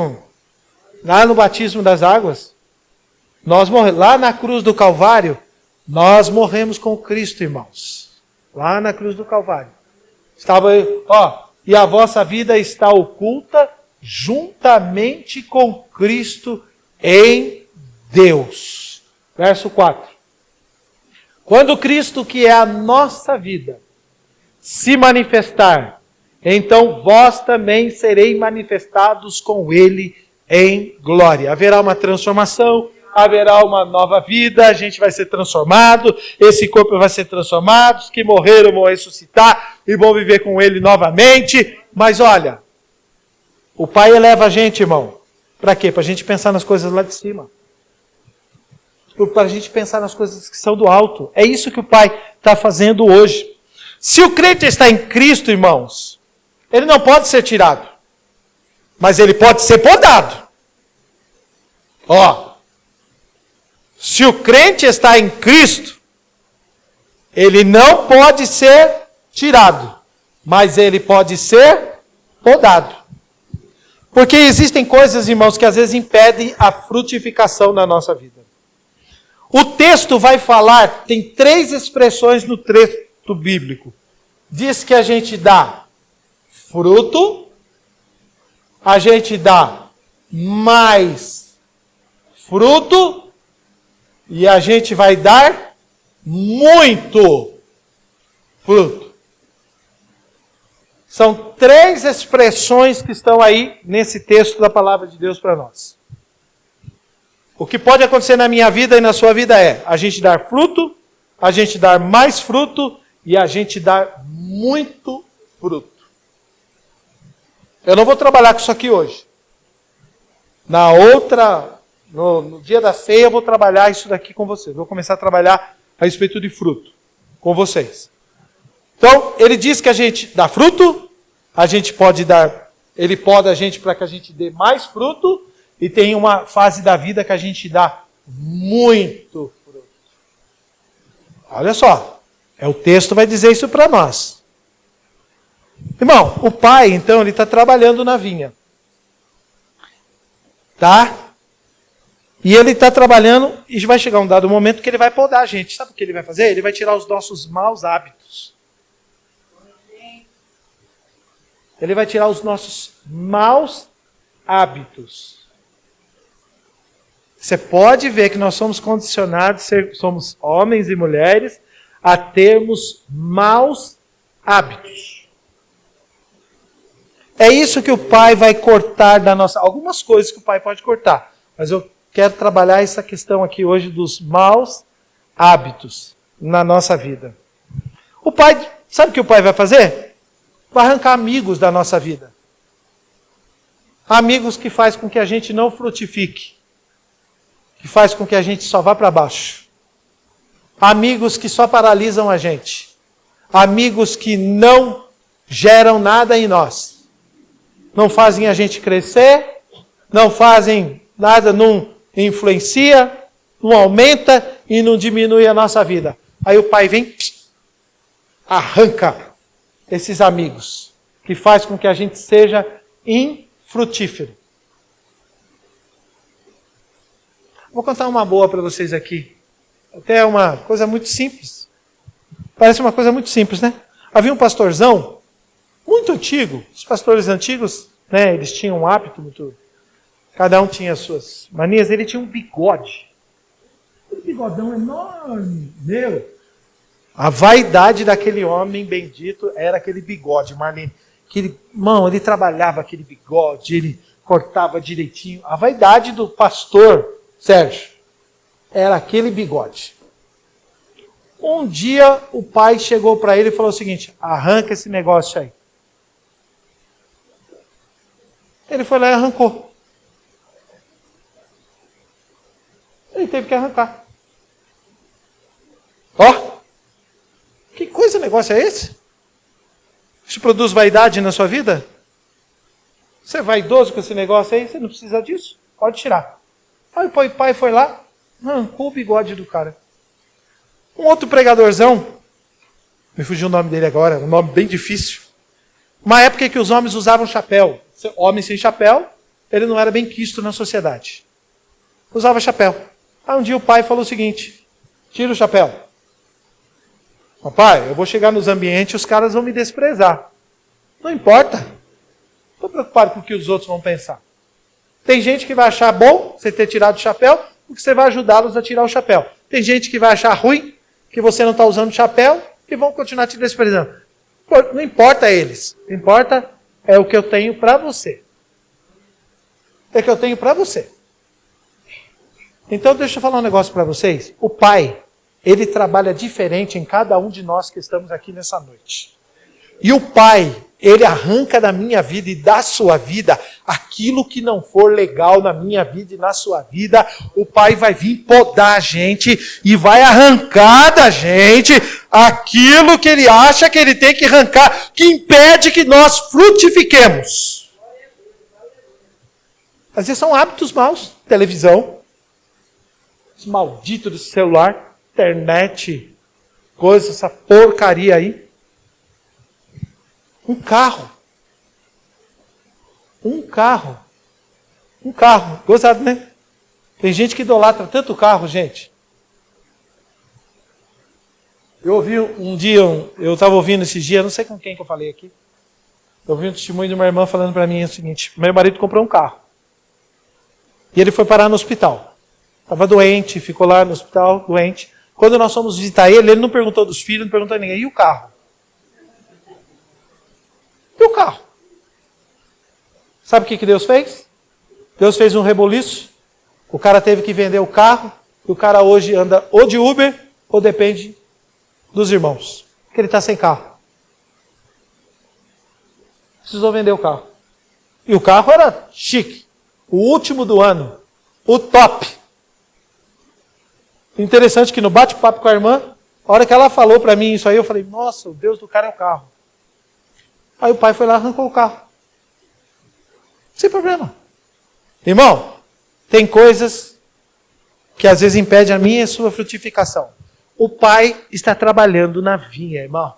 lá no batismo das águas, lá na cruz do Calvário, nós morremos com Cristo, irmãos. Lá na cruz do Calvário. E a vossa vida está oculta juntamente com Cristo em Deus. Verso 4. Quando Cristo, que é a nossa vida, se manifestar, então vós também sereis manifestados com Ele em glória. Haverá uma transformação, haverá uma nova vida, a gente vai ser transformado, esse corpo vai ser transformado, os que morreram vão ressuscitar e vão viver com Ele novamente. Mas olha, o Pai eleva a gente, irmão. Para quê? Para a gente pensar nas coisas lá de cima. Para a gente pensar nas coisas que são do alto. É isso que o Pai está fazendo hoje. Se o crente está em Cristo, irmãos, ele não pode ser tirado. Mas ele pode ser podado. Se o crente está em Cristo, ele não pode ser tirado. Mas ele pode ser podado. Porque existem coisas, irmãos, que às vezes impedem a frutificação na nossa vida. O texto vai falar, tem 3 expressões no texto bíblico. Diz que a gente dá fruto, a gente dá mais fruto e a gente vai dar muito fruto. São 3 expressões que estão aí nesse texto da palavra de Deus para nós. O que pode acontecer na minha vida e na sua vida é a gente dar fruto, a gente dar mais fruto e a gente dar muito fruto. Eu não vou trabalhar com isso aqui hoje. No dia da ceia eu vou trabalhar isso daqui com vocês. Vou começar a trabalhar a respeito de fruto com vocês. Então, ele diz que a gente dá fruto, ele poda a gente para que a gente dê mais fruto, e tem uma fase da vida que a gente dá muito fruto. Olha só, o texto vai dizer isso para nós. Irmão, o pai, então, ele está trabalhando na vinha. Tá? E ele está trabalhando, e vai chegar um dado momento que ele vai podar a gente. Sabe o que ele vai fazer? Ele vai tirar os nossos maus hábitos. Ele vai tirar os nossos maus hábitos. Você pode ver que nós somos condicionados, somos homens e mulheres, a termos maus hábitos. É isso que o Pai vai cortar da nossa... Algumas coisas que o Pai pode cortar, mas eu quero trabalhar essa questão aqui hoje dos maus hábitos na nossa vida. O Pai, sabe o que o Pai vai fazer? Vai arrancar amigos da nossa vida. Amigos que faz com que a gente não frutifique. Que faz com que a gente só vá para baixo. Amigos que só paralisam a gente. Amigos que não geram nada em nós. não fazem a gente crescer, não fazem nada, não influencia, não aumenta e não diminui a nossa vida. Aí o pai vem, arranca esses amigos, que faz com que a gente seja infrutífero. Vou contar uma boa para vocês aqui. Até uma coisa muito simples. Parece uma coisa muito simples, né? Havia um pastorzão, muito antigo. Os pastores antigos, né, eles tinham um hábito muito... Cada um tinha as suas manias. Ele tinha um bigode. Um bigodão enorme. Meu, a vaidade daquele homem bendito era aquele bigode, Marlene. Ele trabalhava aquele bigode, ele cortava direitinho. A vaidade do pastor Sérgio era aquele bigode. Um dia o pai chegou para ele e falou o seguinte: arranca esse negócio aí. Ele foi lá e arrancou. Ele teve que arrancar. Ó, que coisa, negócio é esse? Isso produz vaidade na sua vida? Você é vaidoso com esse negócio aí? Você não precisa disso? Pode tirar. Aí o pai foi lá, arrancou o bigode do cara. Um outro pregadorzão, me fugiu o nome dele agora, um nome bem difícil. Uma época em que os homens usavam chapéu. Homem sem chapéu, ele não era bem quisto na sociedade. Usava chapéu. Aí um dia o pai falou o seguinte: tira o chapéu. Papai, eu vou chegar nos ambientes e os caras vão me desprezar. Não importa. Estou preocupado com o que os outros vão pensar. Tem gente que vai achar bom você ter tirado o chapéu, porque você vai ajudá-los a tirar o chapéu. Tem gente que vai achar ruim, que você não está usando o chapéu, e vão continuar te desprezando. Não importa eles. O que importa é o que eu tenho para você. É o que eu tenho para você. Então deixa eu falar um negócio para vocês. O pai, ele trabalha diferente em cada um de nós que estamos aqui nessa noite. E o pai, ele arranca da minha vida e da sua vida aquilo que não for legal na minha vida e na sua vida. O pai vai vir podar a gente e vai arrancar da gente aquilo que ele acha que ele tem que arrancar, que impede que nós frutifiquemos. Às vezes são hábitos maus. Televisão, esse maldito do celular, internet, coisa, essa porcaria aí. Um carro. Gozado, né? Tem gente que idolatra tanto carro, gente. Eu ouvi um dia, eu estava ouvindo esses dias, não sei com quem que eu falei aqui. Eu ouvi um testemunho de uma irmã falando para mim o seguinte: meu marido comprou um carro. E ele foi parar no hospital. Estava doente, ficou lá no hospital, doente. Quando nós fomos visitar ele não perguntou dos filhos, não perguntou a ninguém. E o carro? E o carro? Sabe o que Deus fez? Deus fez um reboliço. O cara teve que vender o carro. E o cara hoje anda ou de Uber ou depende dos irmãos. Porque ele está sem carro. Precisou vender o carro. E o carro era chique. O último do ano. O top. Interessante que no bate-papo com a irmã, a hora que ela falou para mim isso aí, eu falei: nossa, o Deus do cara é o carro. Aí o pai foi lá e arrancou o carro. Sem problema. Irmão, tem coisas que às vezes impedem a minha e a sua frutificação. O pai está trabalhando na vinha, irmão.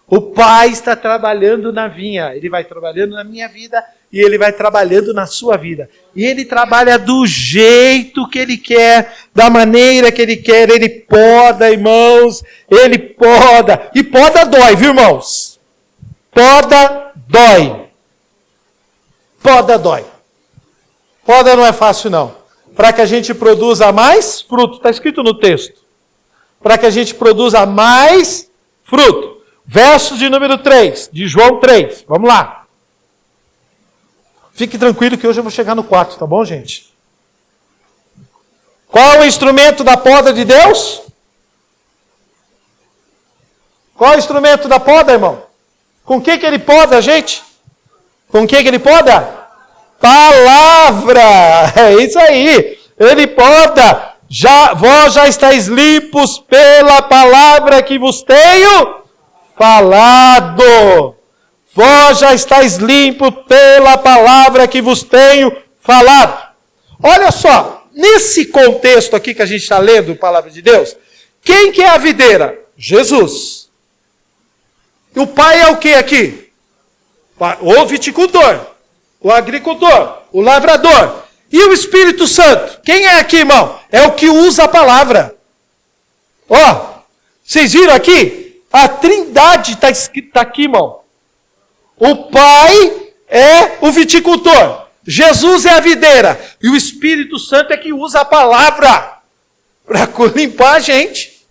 O pai está trabalhando na vinha. Ele vai trabalhando na minha vida e ele vai trabalhando na sua vida. E ele trabalha do jeito que ele quer, da maneira que ele quer. Ele poda, irmãos. Ele poda. E poda dói, viu, irmãos? Poda dói. Poda dói. Poda não é fácil, não. Para que a gente produza mais fruto. Está escrito no texto. Para que a gente produza mais fruto. Verso de número 3, de João 3. Vamos lá. Fique tranquilo que hoje eu vou chegar no 4, tá bom, gente? Qual é o instrumento da poda de Deus? Qual é o instrumento da poda, irmão? Com que ele poda, gente? Com que ele poda? Palavra! É isso aí. Ele poda. Vós já estáis limpos pela palavra que vos tenho falado. vós já estáis limpos pela palavra que vos tenho falado. Olha só, nesse contexto aqui que a gente está lendo, a palavra de Deus, quem que é a videira? Jesus. E o pai é o que aqui? O viticultor, o agricultor, o lavrador. E o Espírito Santo? Quem é aqui, irmão? É o que usa a palavra. Ó, vocês viram aqui? A Trindade está escrita aqui, irmão. O Pai é o viticultor. Jesus é a videira. E o Espírito Santo é que usa a palavra para limpar a gente.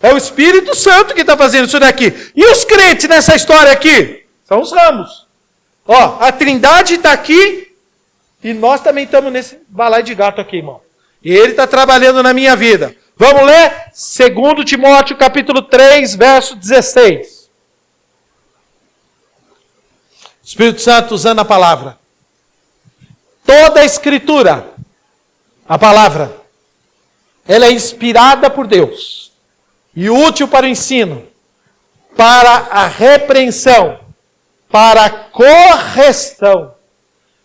É o Espírito Santo que está fazendo isso daqui. E os crentes nessa história aqui? São os ramos. Ó, a Trindade está aqui e nós também estamos nesse balaio de gato aqui, irmão. E ele está trabalhando na minha vida. Vamos ler? 2 Timóteo capítulo 3, verso 16. Espírito Santo usando a palavra. Toda a Escritura, a palavra, ela é inspirada por Deus e útil para o ensino, para a repreensão, para a correção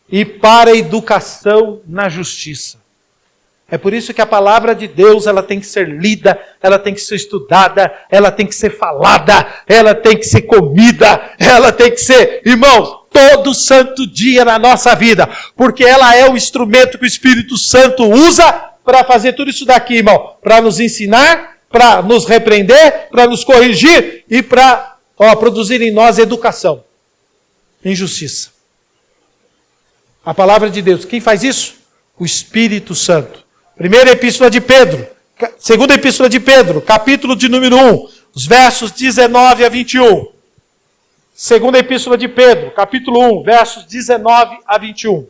e para a educação na justiça. É por isso que a palavra de Deus, ela tem que ser lida, ela tem que ser estudada, ela tem que ser falada, ela tem que ser comida, ela tem que ser, irmãos, todo santo dia na nossa vida, porque ela é o instrumento que o Espírito Santo usa para fazer tudo isso daqui, irmão, para nos ensinar, para nos repreender, para nos corrigir e para produzir em nós educação, em justiça. A palavra de Deus, quem faz isso? O Espírito Santo. Primeira epístola de Pedro, segunda epístola de Pedro, capítulo de número 1, os versos 19 a 21. Segunda epístola de Pedro, capítulo 1, versos 19 a 21.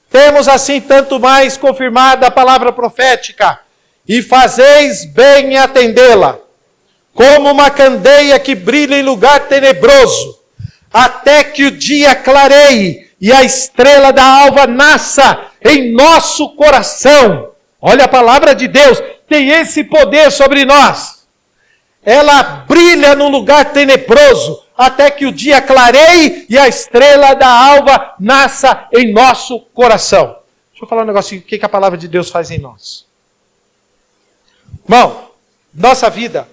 Temos assim tanto mais confirmada a palavra profética, e fazeis bem em atendê-la, como uma candeia que brilha em lugar tenebroso, até que o dia clareie e a estrela da alva nasça em nosso coração. Olha, a palavra de Deus tem esse poder sobre nós. Ela brilha num lugar tenebroso, até que o dia clareie e a estrela da alva nasça em nosso coração. Deixa eu falar um negocinho, o que a palavra de Deus faz em nós. Irmão, nossa vida,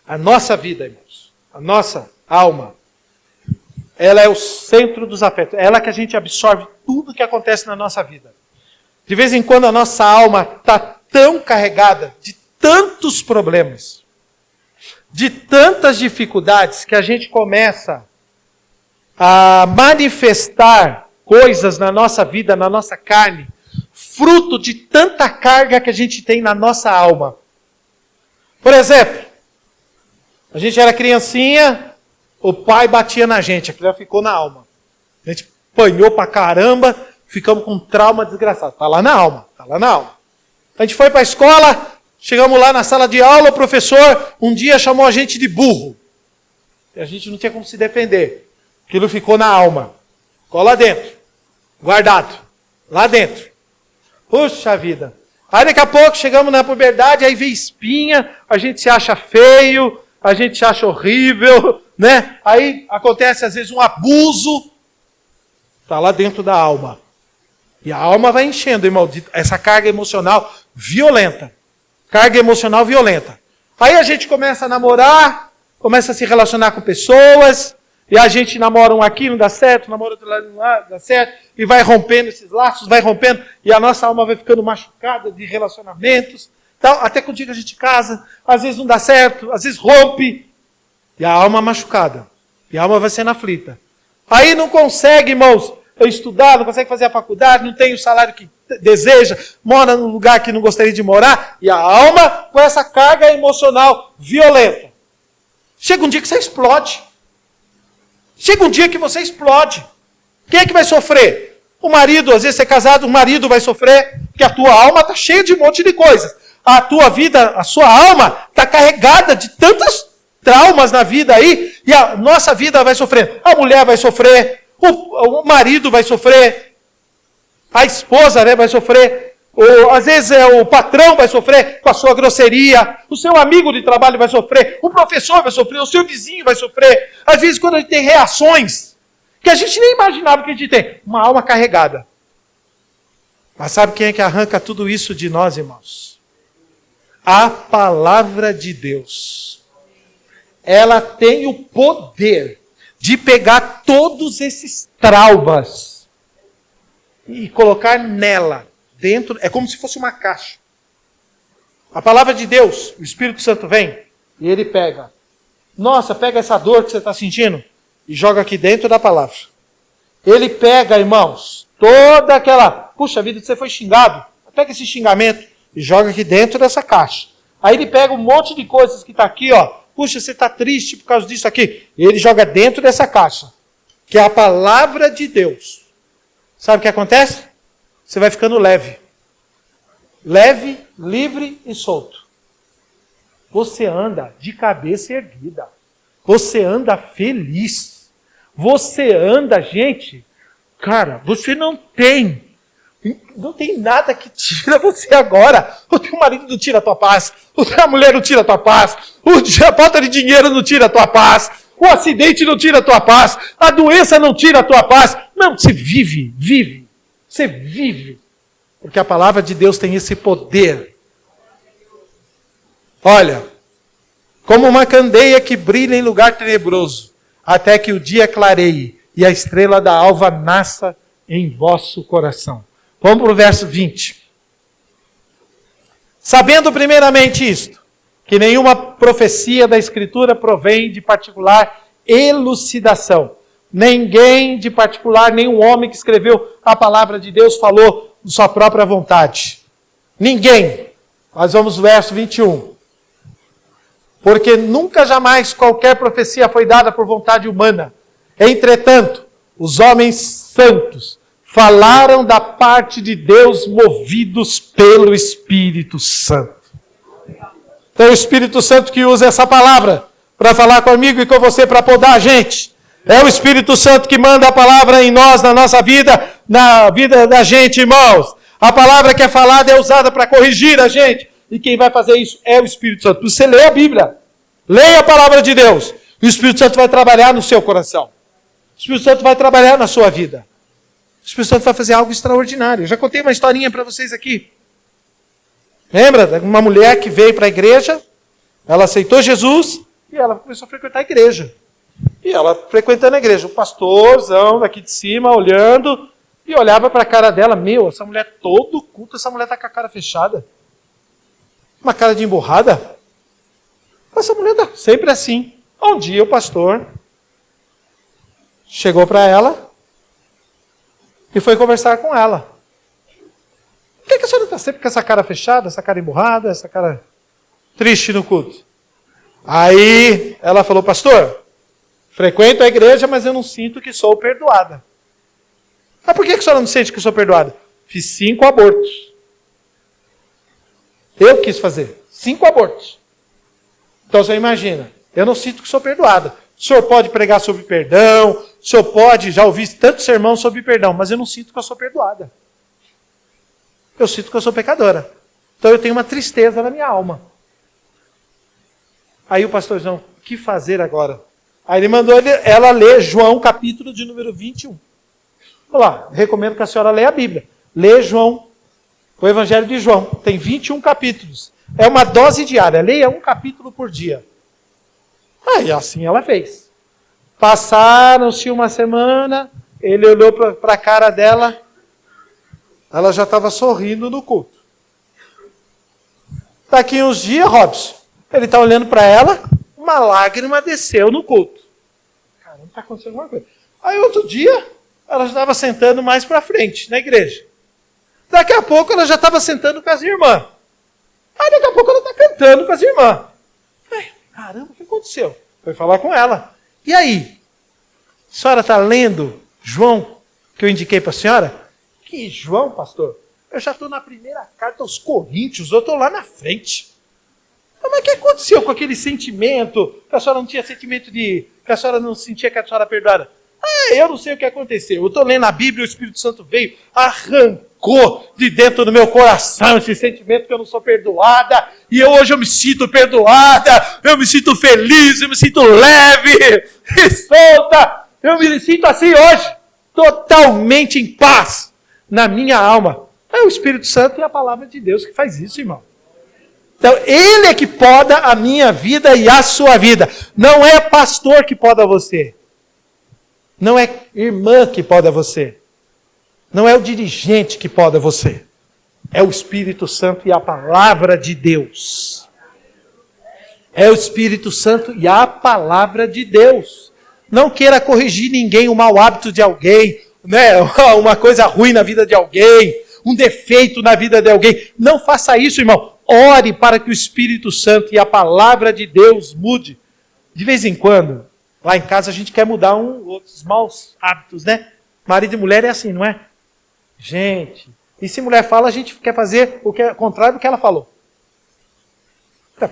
irmãos, a nossa alma, ela é o centro dos afetos. É ela que a gente absorve tudo que acontece na nossa vida. De vez em quando a nossa alma está tão carregada de tantos problemas, de tantas dificuldades, que a gente começa a manifestar coisas na nossa vida, na nossa carne, fruto de tanta carga que a gente tem na nossa alma. Por exemplo, a gente era criancinha, o pai batia na gente, aquilo já ficou na alma. A gente apanhou pra caramba, ficamos com um trauma desgraçado. Está lá na alma, está lá na alma. A gente foi para a escola, chegamos lá na sala de aula, o professor um dia chamou a gente de burro. E a gente não tinha como se defender. Aquilo ficou na alma. Ficou lá dentro, guardado, lá dentro. Puxa vida. Aí daqui a pouco chegamos na puberdade, aí vem espinha, a gente se acha feio, a gente se acha horrível, né? Aí acontece às vezes um abuso, está lá dentro da alma. E a alma vai enchendo, irmão, essa carga emocional violenta. Carga emocional violenta. Aí a gente começa a namorar, começa a se relacionar com pessoas, e a gente namora um aqui, não dá certo, namora outro lado, não dá certo, e vai rompendo esses laços, vai rompendo, e a nossa alma vai ficando machucada de relacionamentos. Então, até que o dia que a gente casa, às vezes não dá certo, às vezes rompe, e a alma machucada, e a alma vai sendo aflita. Aí não consegue, irmãos, estudar, não consegue fazer a faculdade, não tem o salário que deseja, mora num lugar que não gostaria de morar, e a alma com essa carga emocional violenta. Chega um dia que você explode. Chega um dia que você explode. Quem é que vai sofrer? O marido, às vezes você é casado, o marido vai sofrer, porque a tua alma está cheia de um monte de coisas. A tua vida, a sua alma está carregada de tantos traumas na vida aí, e a nossa vida vai sofrer. A mulher vai sofrer, o marido vai sofrer, a esposa, né, vai sofrer. Ou, às vezes o patrão vai sofrer com a sua grosseria, o seu amigo de trabalho vai sofrer, o professor vai sofrer, o seu vizinho vai sofrer. Às vezes quando a gente tem reações que a gente nem imaginava que a gente tem, uma alma carregada. Mas sabe quem é que arranca tudo isso de nós, irmãos? A palavra de Deus. Ela tem o poder de pegar todos esses traumas e colocar nela, dentro, é como se fosse uma caixa. A palavra de Deus, o Espírito Santo vem e ele pega. Nossa, pega essa dor que você está sentindo e joga aqui dentro da palavra. Ele pega, irmãos, toda aquela, puxa vida, você foi xingado, pega esse xingamento e joga aqui dentro dessa caixa. Aí ele pega um monte de coisas que está aqui, ó. Puxa, você está triste por causa disso aqui. E ele joga dentro dessa caixa, que é a palavra de Deus. Sabe o que acontece? Você vai ficando leve. Leve, livre e solto. Você anda de cabeça erguida. Você anda feliz. Você anda, gente, cara, você não tem nada que tira você agora. O teu marido não tira a tua paz. A mulher não tira a tua paz. A falta de dinheiro não tira a tua paz. O acidente não tira a tua paz. A doença não tira a tua paz. Não, você vive. Você vive. Porque a palavra de Deus tem esse poder. Olha, como uma candeia que brilha em lugar tenebroso, até que o dia clareie e a estrela da alva nasça em vosso coração. Vamos para o verso 20. Sabendo primeiramente isto, que nenhuma profecia da Escritura provém de particular elucidação. Ninguém de particular, nenhum homem que escreveu a palavra de Deus falou de sua própria vontade. Ninguém. Nós vamos ao verso 21. Porque nunca jamais qualquer profecia foi dada por vontade humana. Entretanto, os homens santos falaram da parte de Deus movidos pelo Espírito Santo. Então é o Espírito Santo que usa essa palavra para falar comigo e com você, para podar a gente. É o Espírito Santo que manda a palavra em nós, na nossa vida, na vida da gente, irmãos. A palavra que é falada é usada para corrigir a gente. E quem vai fazer isso é o Espírito Santo. Você lê a Bíblia, leia a palavra de Deus. E o Espírito Santo vai trabalhar no seu coração. O Espírito Santo vai trabalhar na sua vida. O Espírito Santo vai fazer algo extraordinário. Eu já contei uma historinha para vocês aqui. Lembra de uma mulher que veio para a igreja, ela aceitou Jesus e ela começou a frequentar a igreja. E ela frequentando a igreja, o pastorzão daqui de cima olhando e olhava para a cara dela, meu, essa mulher todo culto, essa mulher está com a cara fechada. Uma cara de emburrada. Essa mulher está sempre assim. Um dia o pastor chegou para ela e foi conversar com ela. Por que a senhora está sempre com essa cara fechada, essa cara emburrada, essa cara triste no culto? Aí ela falou, pastor, frequento a igreja, mas eu não sinto que sou perdoada. Mas por que a senhora não sente que sou perdoada? Fiz 5 abortos. Eu quis fazer 5 abortos. Então você imagina, eu não sinto que sou perdoada. O senhor pode pregar sobre perdão, o senhor pode, já ouvi tanto sermão sobre perdão, mas eu não sinto que eu sou perdoada. Eu sinto que eu sou pecadora. Então eu tenho uma tristeza na minha alma. Aí o pastorzão, o que fazer agora? Aí ele mandou ela ler João, capítulo de número 21. Olha lá, recomendo que a senhora leia a Bíblia. Lê João, o Evangelho de João. Tem 21 capítulos. É uma dose diária. Leia um capítulo por dia. Aí assim ela fez. Passaram-se uma semana, ele olhou para a cara dela, ela já estava sorrindo no culto. Daqui uns dias, Robson, ele está olhando para ela, uma lágrima desceu no culto. Caramba, está acontecendo alguma coisa. Aí outro dia, ela já estava sentando mais para frente, na igreja. Daqui a pouco ela já estava sentando com as irmãs. Aí daqui a pouco ela está cantando com as irmãs. Ai, caramba, o que aconteceu? Foi falar com ela. E aí? A senhora está lendo João, que eu indiquei para a senhora? Que João, pastor? Eu já estou na primeira carta aos Coríntios, eu estou lá na frente. Mas o que aconteceu com aquele sentimento? Que a senhora não tinha sentimento de... que a senhora não sentia que a senhora era perdoada? Eu não sei o que aconteceu. Eu estou lendo a Bíblia e o Espírito Santo veio, arrancou de dentro do meu coração esse sentimento que eu não sou perdoada, e hoje eu me sinto perdoada, eu me sinto feliz, eu me sinto leve e solta, eu me sinto assim hoje, totalmente em paz na minha alma. É o Espírito Santo e a palavra de Deus que faz isso, irmão. Então, Ele é que poda a minha vida e a sua vida. Não é pastor que poda você. Não é irmã que poda você. Não é o dirigente que poda você. É o Espírito Santo e a palavra de Deus. É o Espírito Santo e a palavra de Deus. Não queira corrigir ninguém, o mau hábito de alguém, né? Uma coisa ruim na vida de alguém, um defeito na vida de alguém. Não faça isso, irmão. Ore para que o Espírito Santo e a palavra de Deus mude. De vez em quando, lá em casa a gente quer mudar outros maus hábitos, né? Marido e mulher é assim, não é? Gente, e se mulher fala, a gente quer fazer o que é contrário do que ela falou.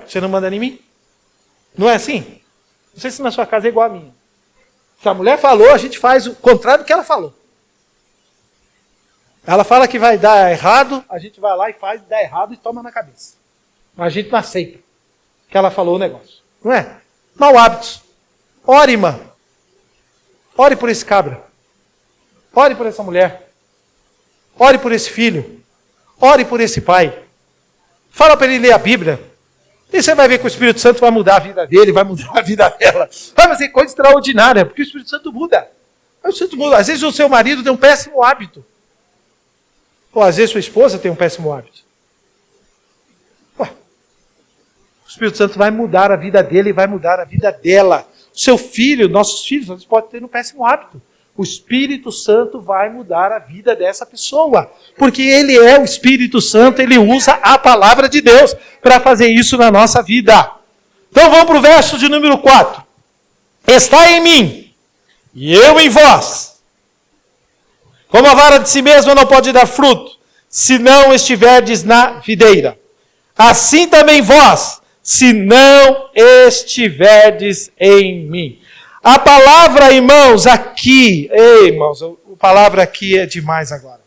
Você não manda em mim? Não é assim? Não sei se na sua casa é igual a minha. Se a mulher falou, a gente faz o contrário do que ela falou. Ela fala que vai dar errado, a gente vai lá e faz, dá errado e toma na cabeça. Mas a gente não aceita que ela falou o negócio. Não é? Mau hábitos. Ore, irmã. Ore por esse cabra. Ore por essa mulher. Ore por esse filho. Ore por esse pai. Fala para ele ler a Bíblia. E você vai ver que o Espírito Santo vai mudar a vida dele, vai mudar a vida dela. Vai fazer coisa extraordinária, porque o Espírito Santo muda. O Espírito Santo muda. Às vezes o seu marido tem um péssimo hábito. Ou às vezes sua esposa tem um péssimo hábito. Ué, o Espírito Santo vai mudar a vida dele e vai mudar a vida dela. O seu filho, nossos filhos, eles podem ter um péssimo hábito. O Espírito Santo vai mudar a vida dessa pessoa. Porque Ele é o Espírito Santo, Ele usa a palavra de Deus para fazer isso na nossa vida. Então vamos para o verso de número 4. Está em mim, e eu em vós. Como a vara de si mesma não pode dar fruto, se não estiverdes na videira. Assim também vós, se não estiverdes em mim. A palavra, irmãos, aqui, irmãos, a palavra aqui é demais agora.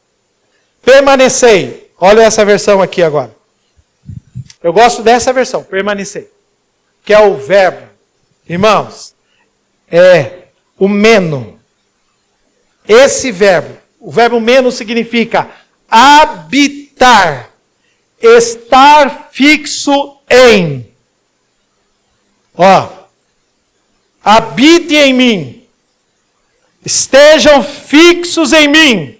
Permanecei. Olha essa versão aqui agora. Eu gosto dessa versão, permanecei. Que é o verbo. Irmãos, é o meno. Esse verbo, o verbo meno significa habitar, estar fixo em. Ó. Habite em mim, estejam fixos em mim.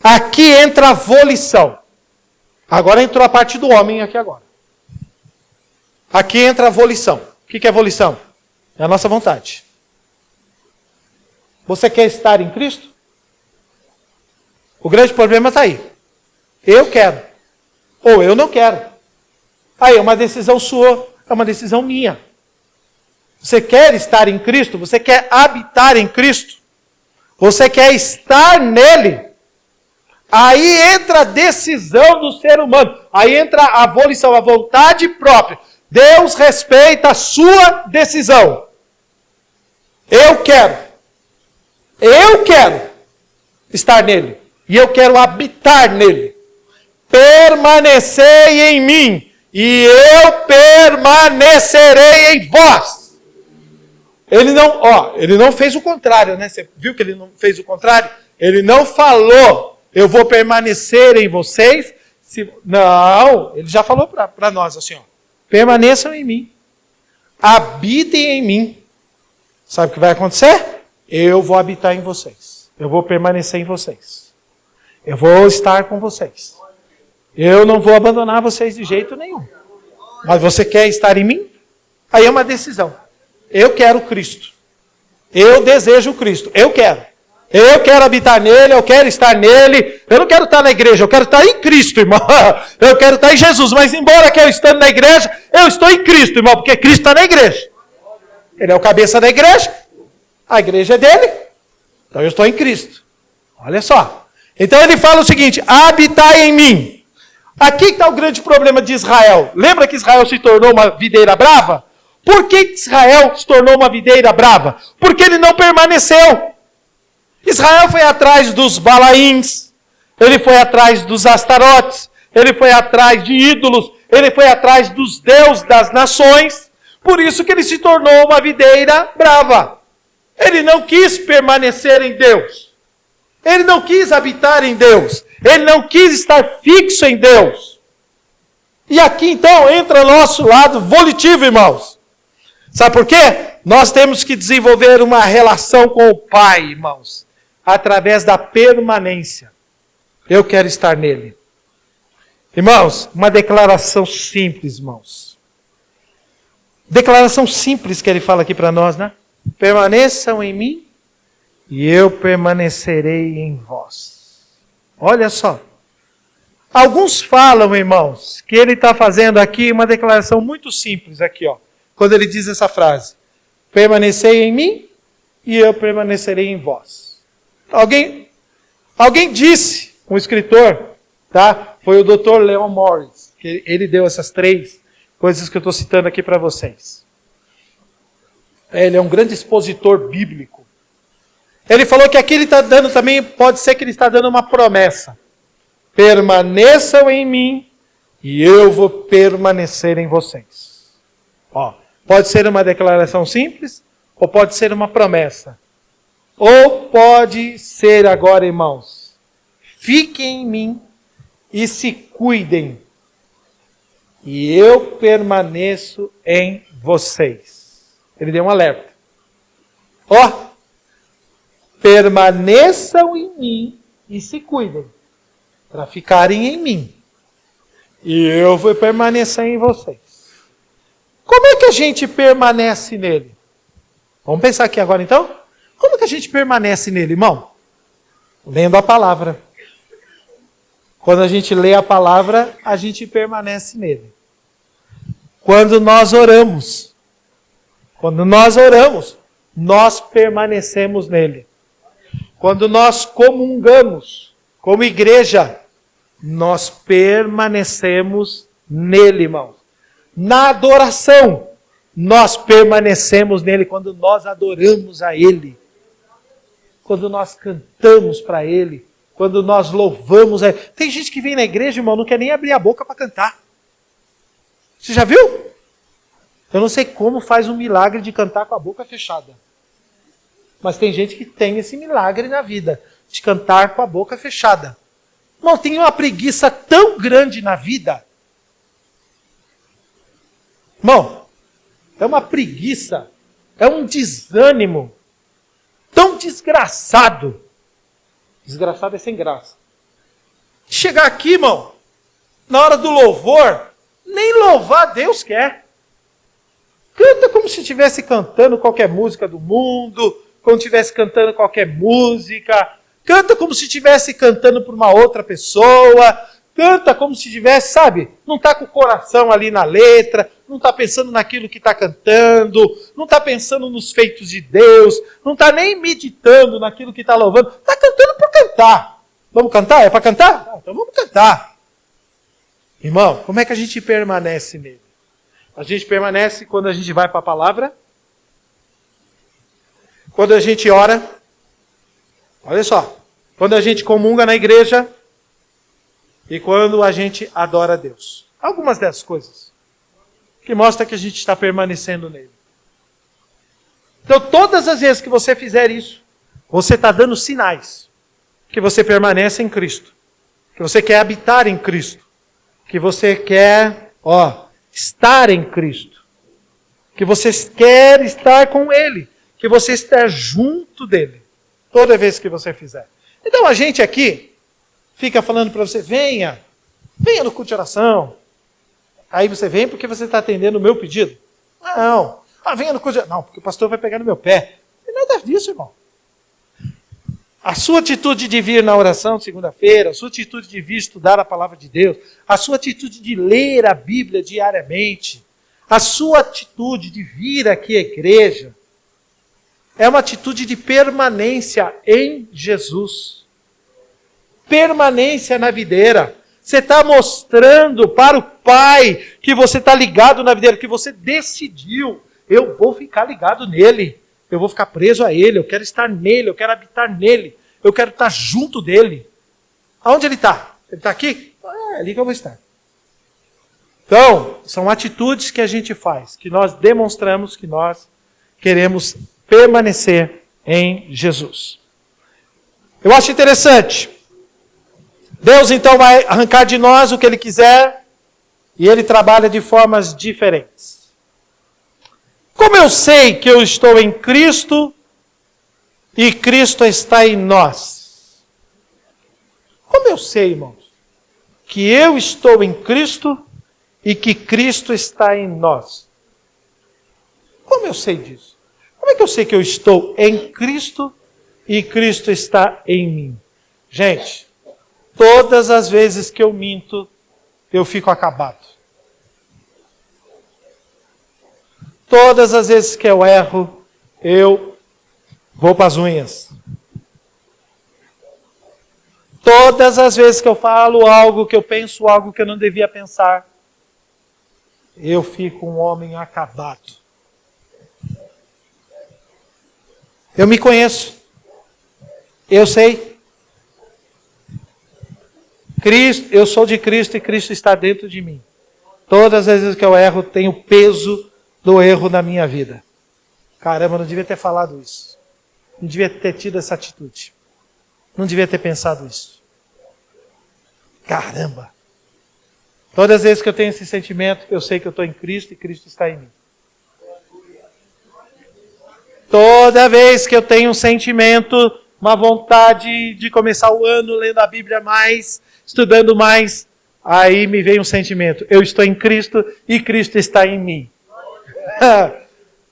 Aqui entra a volição. Agora entrou a parte do homem aqui agora. Aqui entra a volição. O que é volição? É a nossa vontade. Você quer estar em Cristo? O grande problema está aí. Eu quero. Ou eu não quero. Aí é uma decisão sua, é uma decisão minha. Você quer estar em Cristo? Você quer habitar em Cristo? Você quer estar nele? Aí entra a decisão do ser humano. Aí entra a volição, a vontade própria. Deus respeita a sua decisão. Eu quero estar nele. E eu quero habitar nele. Permanecei em mim, e eu permanecerei em vós. Ele não fez o contrário, né? Você viu que ele não fez o contrário? Ele não falou, eu vou permanecer em vocês. Não, ele já falou para nós assim, ó. Permaneçam em mim. Habitem em mim. Sabe o que vai acontecer? Eu vou habitar em vocês. Eu vou permanecer em vocês. Eu vou estar com vocês. Eu não vou abandonar vocês de jeito nenhum. Mas você quer estar em mim? Aí é uma decisão. Eu quero Cristo. Eu desejo Cristo. Eu quero habitar nele, eu quero estar nele. Eu não quero estar na igreja, eu quero estar em Cristo, irmão. Eu quero estar em Jesus. Mas embora que eu estando na igreja, eu estou em Cristo, irmão. Porque Cristo está na igreja. Ele é o cabeça da igreja. A igreja é dele. Então eu estou em Cristo. Olha só. Então ele fala o seguinte: habitai em mim. Aqui está o grande problema de Israel. Lembra que Israel se tornou uma videira brava? Por que Israel se tornou uma videira brava? Porque ele não permaneceu. Israel foi atrás dos Balaíns, Ele foi atrás dos astarotes, ele foi atrás de ídolos, ele foi atrás dos deuses das nações. Por isso que ele se tornou uma videira brava. Ele não quis permanecer em Deus. Ele não quis habitar em Deus. Ele não quis estar fixo em Deus. E aqui então entra nosso lado volitivo, irmãos. Sabe por quê? Nós temos que desenvolver uma relação com o Pai, irmãos, através da permanência. Eu quero estar nele. Irmãos, uma declaração simples, irmãos. Declaração simples que ele fala aqui para nós, né? Permaneçam em mim e eu permanecerei em vós. Olha só. Alguns falam, irmãos, que ele está fazendo aqui uma declaração muito simples aqui, ó. Quando ele diz essa frase. Permanecei em mim e eu permanecerei em vós. Alguém disse, um escritor, tá? Foi o Dr. Leon Morris, que ele deu essas 3 coisas que eu estou citando aqui para vocês. Ele é um grande expositor bíblico. Ele falou que aqui ele está dando também, pode ser que ele está dando uma promessa. Permaneçam em mim e eu vou permanecer em vocês. Ó, pode ser uma declaração simples ou pode ser uma promessa. Ou pode ser agora, irmãos, fiquem em mim e se cuidem e eu permaneço em vocês. Ele deu um alerta. Ó, permaneçam em mim e se cuidem, para ficarem em mim. E eu vou permanecer em vocês. Como é que a gente permanece nele? Vamos pensar aqui agora então? Como que a gente permanece nele, irmão? Lendo a palavra. Quando a gente lê a palavra, a gente permanece nele. Quando nós oramos, nós permanecemos nele. Quando nós comungamos, como igreja, nós permanecemos nele, irmãos. Na adoração, nós permanecemos nele quando nós adoramos a ele. Quando nós cantamos para ele, quando nós louvamos a ele. Tem gente que vem na igreja, irmão, não quer nem abrir a boca para cantar. Você já viu? Eu não sei como faz um milagre de cantar com a boca fechada. Mas tem gente que tem esse milagre na vida, de cantar com a boca fechada. Irmão, tem uma preguiça tão grande na vida. Irmão, é uma preguiça, é um desânimo tão desgraçado. Desgraçado é sem graça. Chegar aqui, irmão, na hora do louvor, nem louvar Deus quer. Canta como se estivesse cantando qualquer música do mundo, como se estivesse cantando qualquer música. Canta como se estivesse cantando para uma outra pessoa. Canta como se estivesse, sabe? Não está com o coração ali na letra, não está pensando naquilo que está cantando, não está pensando nos feitos de Deus, não está nem meditando naquilo que está louvando. Está cantando para cantar. Vamos cantar? É para cantar? Então vamos cantar. Irmão, como é que a gente permanece nele? A gente permanece quando a gente vai para a palavra, quando a gente ora, olha só, quando a gente comunga na igreja e quando a gente adora a Deus. Algumas dessas coisas que mostram que a gente está permanecendo nele. Então, todas as vezes que você fizer isso, você está dando sinais que você permanece em Cristo, que você quer habitar em Cristo, que você quer, estar em Cristo, que você quer estar com Ele, que você está junto dele, toda vez que você fizer. Então a gente aqui fica falando para você, venha no culto de oração. Aí você vem porque você está atendendo o meu pedido. Não, venha no culto de oração. Não, porque o pastor vai pegar no meu pé. Não tem nada disso, irmão. A sua atitude de vir na oração segunda-feira, a sua atitude de vir estudar a palavra de Deus, a sua atitude de ler a Bíblia diariamente, a sua atitude de vir aqui à igreja, é uma atitude de permanência em Jesus. Permanência na videira. Você está mostrando para o Pai que você está ligado na videira, que você decidiu, eu vou ficar ligado nele, eu vou ficar preso a ele, eu quero estar nele, eu quero habitar nele, eu quero estar junto dele. Aonde ele está? Ele está aqui? É ali que eu vou estar. Então, são atitudes que a gente faz, que nós demonstramos que nós queremos permanecer em Jesus. Eu acho interessante. Deus então vai arrancar de nós o que Ele quiser e Ele trabalha de formas diferentes. Como eu sei que eu estou em Cristo e Cristo está em nós? Como eu sei, irmãos, que eu estou em Cristo e que Cristo está em nós? Como eu sei disso? Como é que eu sei que eu estou em Cristo e Cristo está em mim? Gente, todas as vezes que eu minto, eu fico acabado. Todas as vezes que eu erro, eu vou para as unhas. Todas as vezes que eu falo algo, que eu penso algo que eu não devia pensar, eu fico um homem acabado. Eu me conheço. Eu sei. Cristo, eu sou de Cristo e Cristo está dentro de mim. Todas as vezes que eu erro, tem o peso do erro na minha vida. Caramba, eu não devia ter falado isso. Não devia ter tido essa atitude. Não devia ter pensado isso. Caramba. Todas as vezes que eu tenho esse sentimento, eu sei que eu estou em Cristo e Cristo está em mim. Toda vez que eu tenho um sentimento, uma vontade de começar o ano lendo a Bíblia mais, estudando mais, aí me vem um sentimento. Eu estou em Cristo e Cristo está em mim.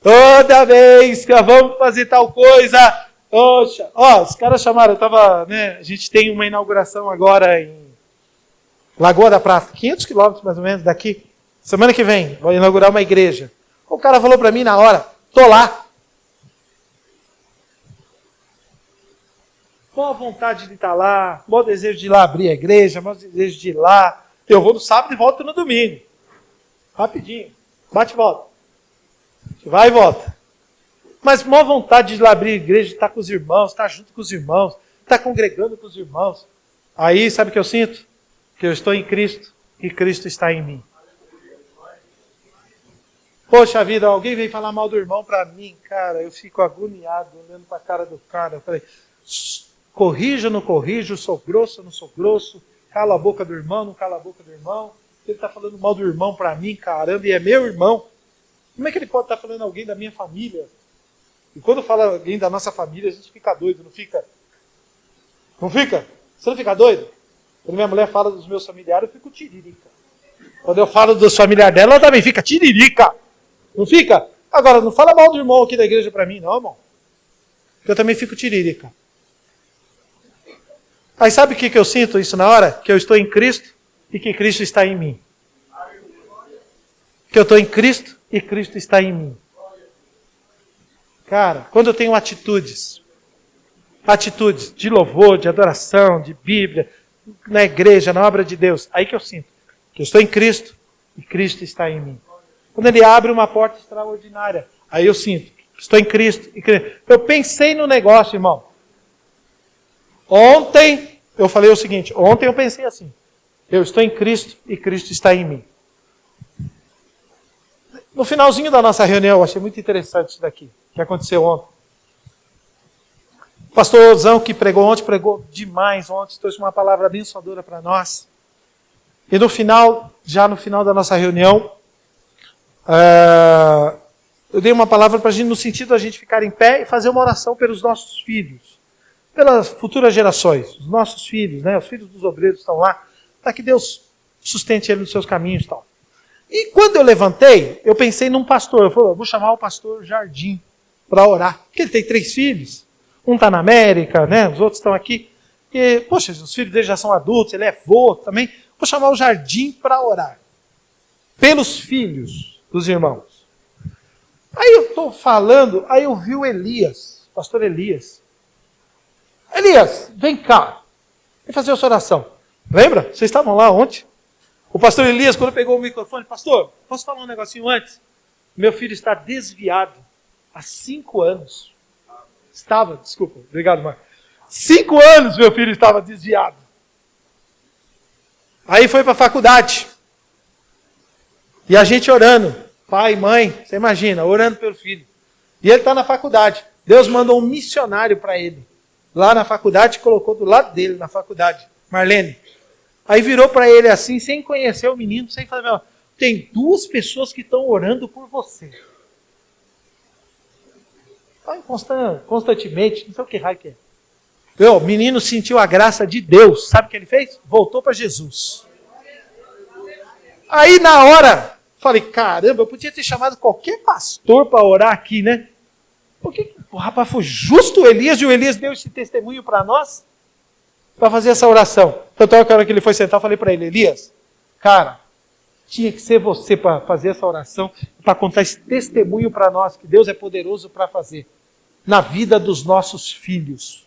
Toda vez que vamos fazer tal coisa, os caras chamaram, a gente tem uma inauguração agora em Lagoa da Prata, 500 quilômetros mais ou menos daqui. Semana que vem, vou inaugurar uma igreja. O cara falou para mim na hora, tô lá. Mó vontade de estar lá, mó desejo de ir lá abrir a igreja, mó desejo de ir lá. Eu vou no sábado e volto no domingo. Rapidinho, bate e volta. Vai e volta. Mas mó vontade de ir lá abrir a igreja, de estar com os irmãos, estar junto com os irmãos, estar congregando com os irmãos. Aí, sabe o que eu sinto? Que eu estou em Cristo e Cristo está em mim. Poxa vida, alguém vem falar mal do irmão para mim, cara, eu fico agoniado olhando para a cara do cara. Eu falei, corrijo ou não corrijo, sou grosso ou não sou grosso, cala a boca do irmão, não cala a boca do irmão. Ele está falando mal do irmão para mim, caramba, e é meu irmão. Como é que ele pode estar falando alguém da minha família? E quando fala alguém da nossa família, a gente fica doido, não fica? Não fica? Você não fica doido? Quando minha mulher fala dos meus familiares, eu fico tiririca. Quando eu falo dos familiares dela, ela também fica tiririca. Não fica? Agora, não fala mal do irmão aqui da igreja para mim, não, irmão. Porque eu também fico tiririca. Aí sabe o que eu sinto isso na hora? Que eu estou em Cristo e que Cristo está em mim. Que eu estou em Cristo e Cristo está em mim. Cara, quando eu tenho atitudes de louvor, de adoração, de Bíblia, na igreja, na obra de Deus, aí que eu sinto que eu estou em Cristo e Cristo está em mim. Quando Ele abre uma porta extraordinária, aí eu sinto que estou em Cristo e Cristo. Eu pensei no negócio, irmão. Ontem eu falei o seguinte, ontem eu pensei assim, eu estou em Cristo e Cristo está em mim. No finalzinho da nossa reunião, eu achei muito interessante isso daqui, que aconteceu ontem. O pastor Zão, que pregou ontem, pregou demais ontem, trouxe uma palavra abençoadora para nós. E no final, já no final da nossa reunião, eu dei uma palavra para a gente, no sentido da gente ficar em pé e fazer uma oração pelos nossos filhos, pelas futuras gerações, os nossos filhos, né? Os filhos dos obreiros estão lá, para que Deus sustente eles nos seus caminhos e tal. E quando eu levantei, eu pensei num pastor. Eu falei, eu vou chamar o pastor Jardim para orar. Porque ele tem 3 filhos. Um está na América, né? Os outros estão aqui. E, poxa, os filhos dele já são adultos, ele é avô também. Vou chamar o Jardim para orar. Pelos filhos dos irmãos. Aí eu estou falando, aí eu vi o Elias, o pastor Elias. Elias, vem cá. Vem fazer essa oração. Lembra? Vocês estavam lá ontem? O pastor Elias, quando pegou o microfone, pastor, posso falar um negocinho antes? Meu filho está desviado há 5 anos. Desculpa, obrigado, Marco. 5 anos meu filho estava desviado. Aí foi para a faculdade. E a gente orando. Pai, mãe, você imagina, orando pelo filho. E ele está na faculdade. Deus mandou um missionário para ele. Lá na faculdade, colocou do lado dele, na faculdade. Marlene. Aí virou para ele assim, sem conhecer o menino, sem falar, tem 2 pessoas que estão orando por você. Constantemente, não sei o que raio que é. O menino sentiu a graça de Deus. Sabe o que ele fez? Voltou para Jesus. Aí na hora, falei, caramba, eu podia ter chamado qualquer pastor para orar aqui, né? Porque o rapaz foi justo o Elias, e o Elias deu esse testemunho para nós, para fazer essa oração. Tanto é que a hora que ele foi sentar, eu falei para ele, Elias, cara, tinha que ser você para fazer essa oração, para contar esse testemunho para nós, que Deus é poderoso para fazer, na vida dos nossos filhos.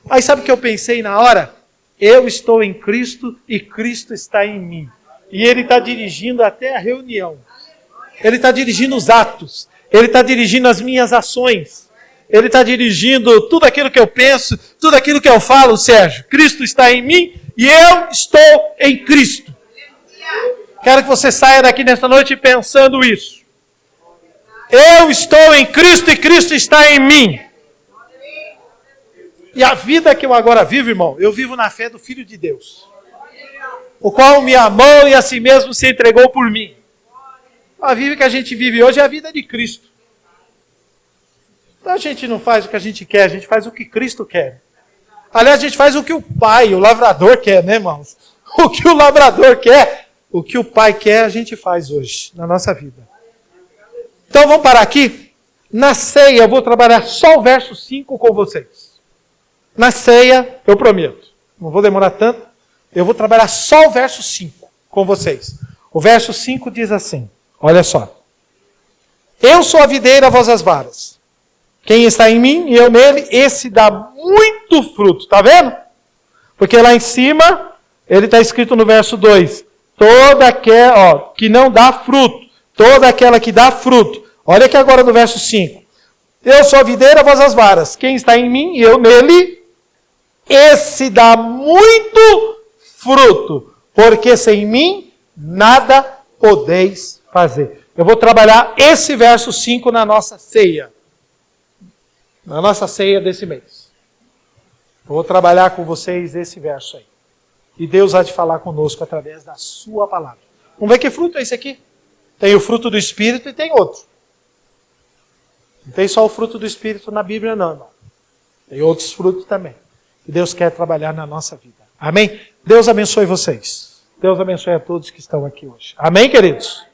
Aí sabe o que eu pensei na hora? Eu estou em Cristo e Cristo está em mim. E Ele está dirigindo até a reunião. Ele está dirigindo os atos. Ele está dirigindo as minhas ações. Ele está dirigindo tudo aquilo que eu penso, tudo aquilo que eu falo, Sérgio. Cristo está em mim e eu estou em Cristo. Quero que você saia daqui nesta noite pensando isso. Eu estou em Cristo e Cristo está em mim. E a vida que eu agora vivo, irmão, eu vivo na fé do Filho de Deus, o qual me amou e a si mesmo se entregou por mim. A vida que a gente vive hoje é a vida de Cristo. Então a gente não faz o que a gente quer, a gente faz o que Cristo quer. Aliás, a gente faz o que o pai, o lavrador quer, né, irmãos? O que o lavrador quer, o que o pai quer, a gente faz hoje, na nossa vida. Então vamos parar aqui. Na ceia eu vou trabalhar só o verso 5 com vocês. Na ceia, eu prometo, não vou demorar tanto, eu vou trabalhar só o verso 5 com vocês. O verso 5 diz assim, olha só. Eu sou a videira, vós as varas. Quem está em mim e eu nele, esse dá muito fruto. Está vendo? Porque lá em cima, ele está escrito no verso 2. Toda aquela que não dá fruto, toda aquela que dá fruto. Olha aqui agora no verso 5. Eu sou a videira, vós as varas. Quem está em mim e eu nele, esse dá muito fruto. Porque sem mim, nada podeis fazer. Eu vou trabalhar esse verso 5 na nossa ceia. Na nossa ceia desse mês. Eu vou trabalhar com vocês esse verso aí. E Deus há de falar conosco através da sua palavra. Vamos ver que fruto é esse aqui. Tem o fruto do Espírito e tem outro. Não tem só o fruto do Espírito na Bíblia não, irmão. Tem outros frutos também. Que Deus quer trabalhar na nossa vida. Amém? Deus abençoe vocês. Deus abençoe a todos que estão aqui hoje. Amém, queridos?